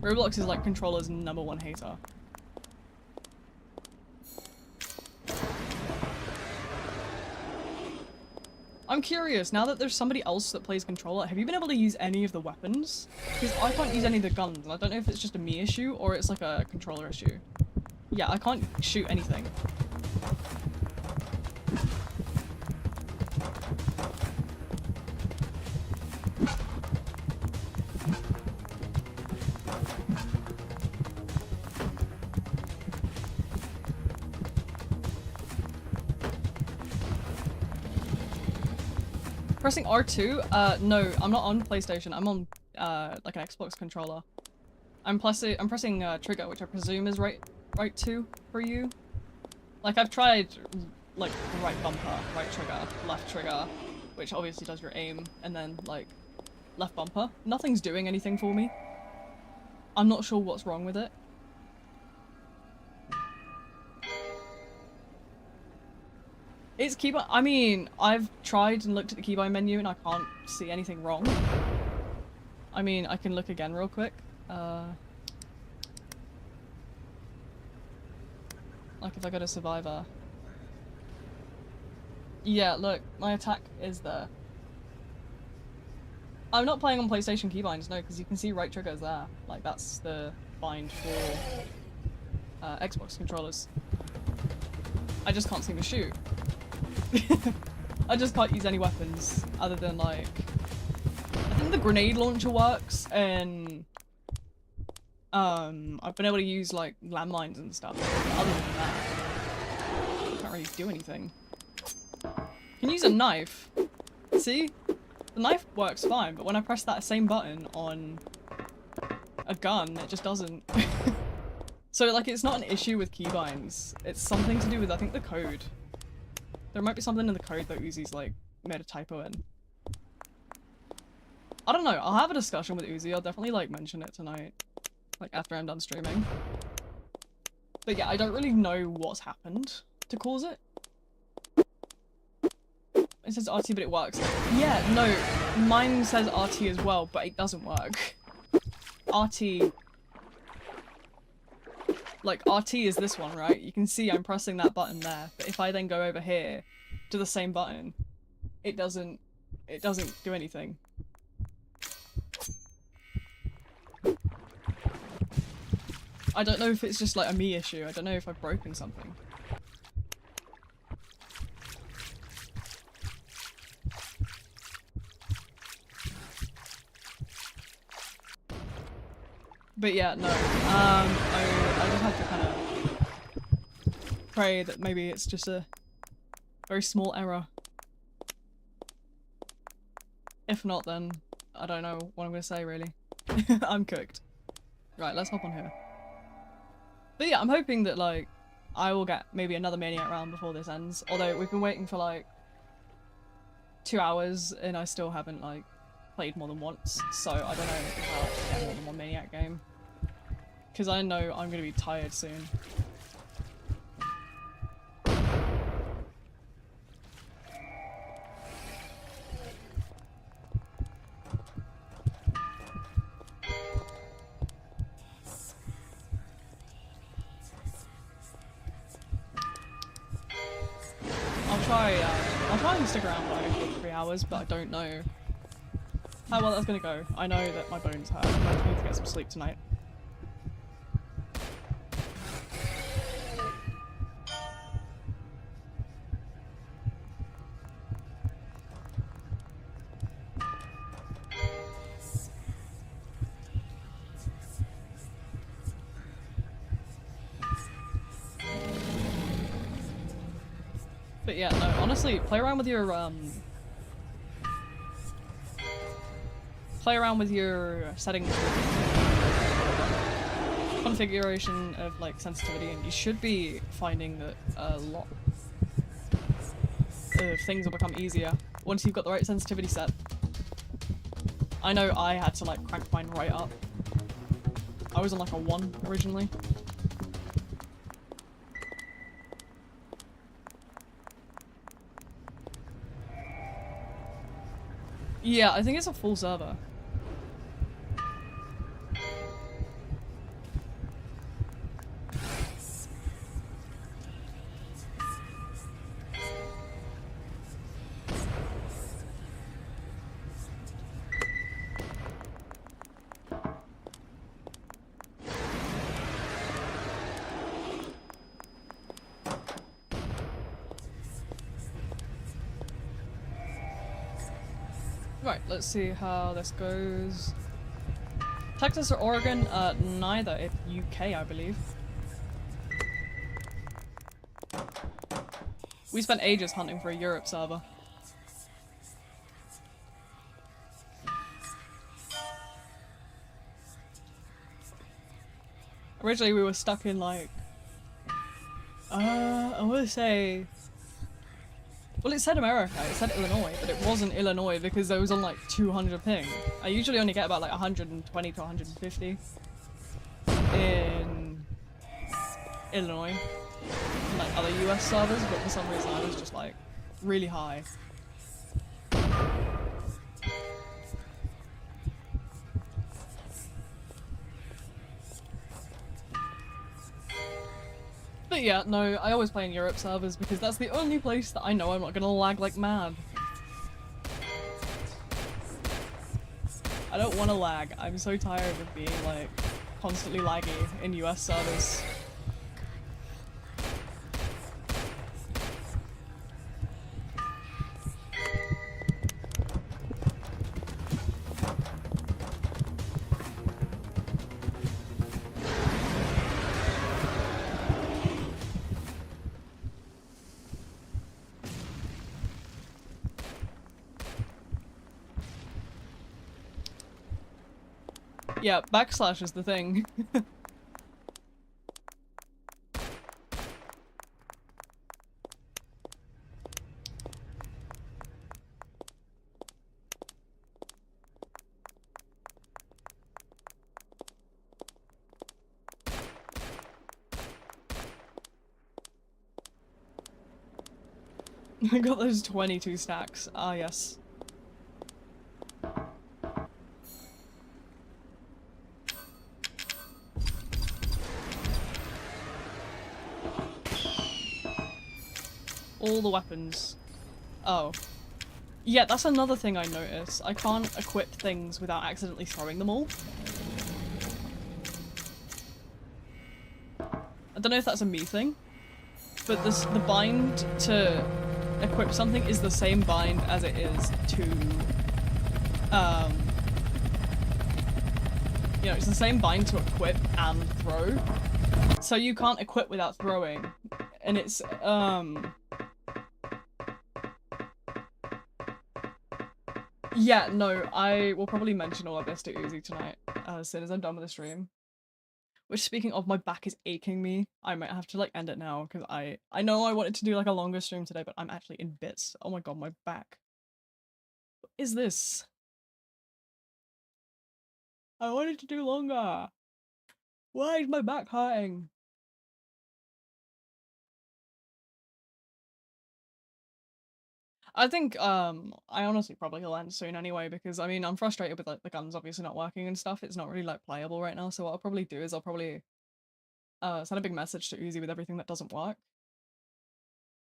Roblox is, like, controller's #1 hater. I'm curious, now that there's somebody else that plays controller, have you been able to use any of the weapons? Because I can't use any of the guns, and I don't know if it's just a me issue or it's like a controller issue. Yeah, I can't shoot anything. Pressing R2? No, I'm not on PlayStation. I'm on, like an Xbox controller. I'm pressing trigger, which I presume is right 2 for you. Like, I've tried, like, right bumper, right trigger, left trigger, which obviously does your aim, and then, like, left bumper. Nothing's doing anything for me. I'm not sure what's wrong with it. It's keybind. I mean, I've tried and looked at the keybind menu and I can't see anything wrong. I mean, I can look again real quick. Like if I go to Survivor. Yeah, look, my attack is there. I'm not playing on PlayStation keybinds, no, because you can see right triggers there. Like, that's the bind for Xbox controllers. I just can't seem to shoot. I just can't use any weapons other than, like... I think the grenade launcher works, and... I've been able to use, like, landmines and stuff. But other than that, I can't really do anything. Can use a knife. See? The knife works fine, but when I press that same button on a gun, it just doesn't. So, like, it's not an issue with keybinds. It's something to do with, I think, the code. There might be something in the code that Uzi's, like, made a typo in. I don't know. I'll have a discussion with Uzi. I'll definitely, like, mention it tonight. Like, after I'm done streaming. But yeah, I don't really know what's happened to cause it. It says RT, but it works. Yeah, no, mine says RT as well, but it doesn't work. RT... Like, RT is this one, right? You can see I'm pressing that button there, but if I then go over here to the same button, it doesn't do anything. I don't know if it's just, like, a me issue. I don't know if I've broken something. But yeah, no, I just have to kind of pray that maybe it's just a very small error. If not, then I don't know what I'm gonna say, really. I'm cooked. Right, let's hop on here. But yeah, I'm hoping that, like, I will get maybe another Maniac round before this ends. Although we've been waiting for, like, 2 hours and I still haven't, like, played more than once. So I don't know if I'll get more than one Maniac game. Because I know I'm going to be tired soon. I'll try and stick around for 3 hours, but I don't know how well that's going to go. I know that my bones hurt, and I need to get some sleep tonight. But yeah, no, honestly, play around with your settings, configuration of, like, sensitivity, and you should be finding that a lot of things will become easier once you've got the right sensitivity set. I know I had to, like, crank mine right up. I was on, like, a 1 originally. Yeah, I think it's a full server. Right, let's see how this goes. Texas or Oregon? Neither. It's UK, I believe. We spent ages hunting for a Europe server. Originally we were stuck in, like, I wanna say... Well, it said America, it said Illinois, but it wasn't Illinois because it was on, like, 200 ping. I usually only get about, like, 120 to 150 in Illinois, and, like, other US servers, but for some reason I was just like, really high. But yeah, no, I always play in Europe servers because that's the only place that I know I'm not gonna lag like mad. I don't want to lag. I'm so tired of being like constantly laggy in US servers. Yeah, backslash is the thing. I got those 22 stacks. Ah, yes. All the weapons. Oh. Yeah, that's another thing I noticed. I can't equip things without accidentally throwing them all. I don't know if that's a me thing, but the bind to equip something is the same bind as it is to, you know, it's the same bind to equip and throw. So you can't equip without throwing. And it's, yeah, no, I will probably mention all of this to Uzi tonight, as soon as I'm done with the stream. Which, speaking of, my back is aching me. I might have to, like, end it now, because I know I wanted to do, like, a longer stream today, but I'm actually in bits. Oh my god, my back. What is this? I wanted to do longer. Why is my back hurting? I think, I honestly probably will end soon anyway, because, I mean, I'm frustrated with, like, the guns obviously not working and stuff. It's not really, like, playable right now, so what I'll probably do is I'll probably, send a big message to Uzi with everything that doesn't work.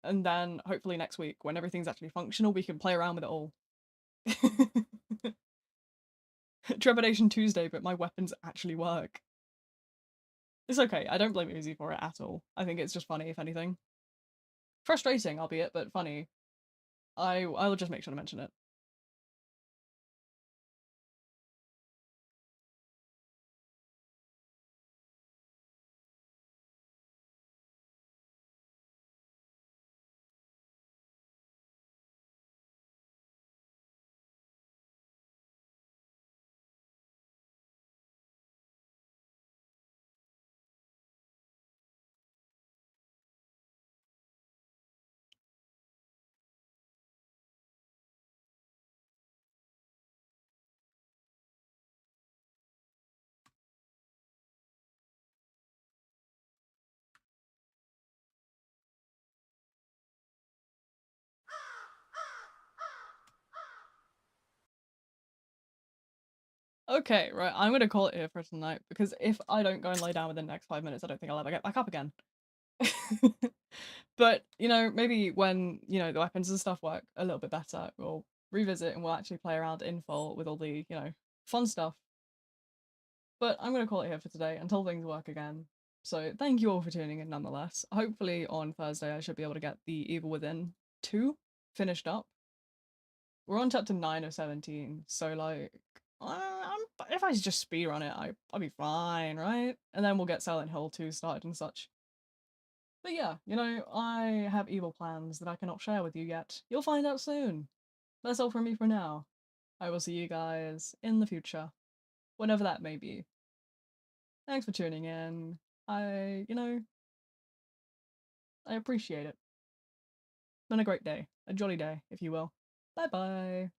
And then, hopefully next week, when everything's actually functional, we can play around with it all. Trepidation Tuesday, but my weapons actually work. It's okay, I don't blame Uzi for it at all. I think it's just funny, if anything. Frustrating, albeit, but funny. I'll just make sure to mention it. Okay, right, I'm gonna call it here for tonight, because if I don't go and lay down within the next 5 minutes, I don't think I'll ever get back up again. But, you know, maybe when, you know, the weapons and stuff work a little bit better, we'll revisit and we'll actually play around in full with all the, you know, fun stuff. But I'm gonna call it here for today until things work again. So thank you all for tuning in nonetheless. Hopefully on Thursday I should be able to get the Evil Within 2 finished up. We're on chapter 9 of 17, so like, if I just speedrun it, I'll be fine, right? And then we'll get Silent Hill 2 started and such. But yeah, you know, I have evil plans that I cannot share with you yet. You'll find out soon. That's all from me for now. I will see you guys in the future, whenever that may be. Thanks for tuning in. You know, I appreciate it. It's been a great day. A jolly day, if you will. Bye bye.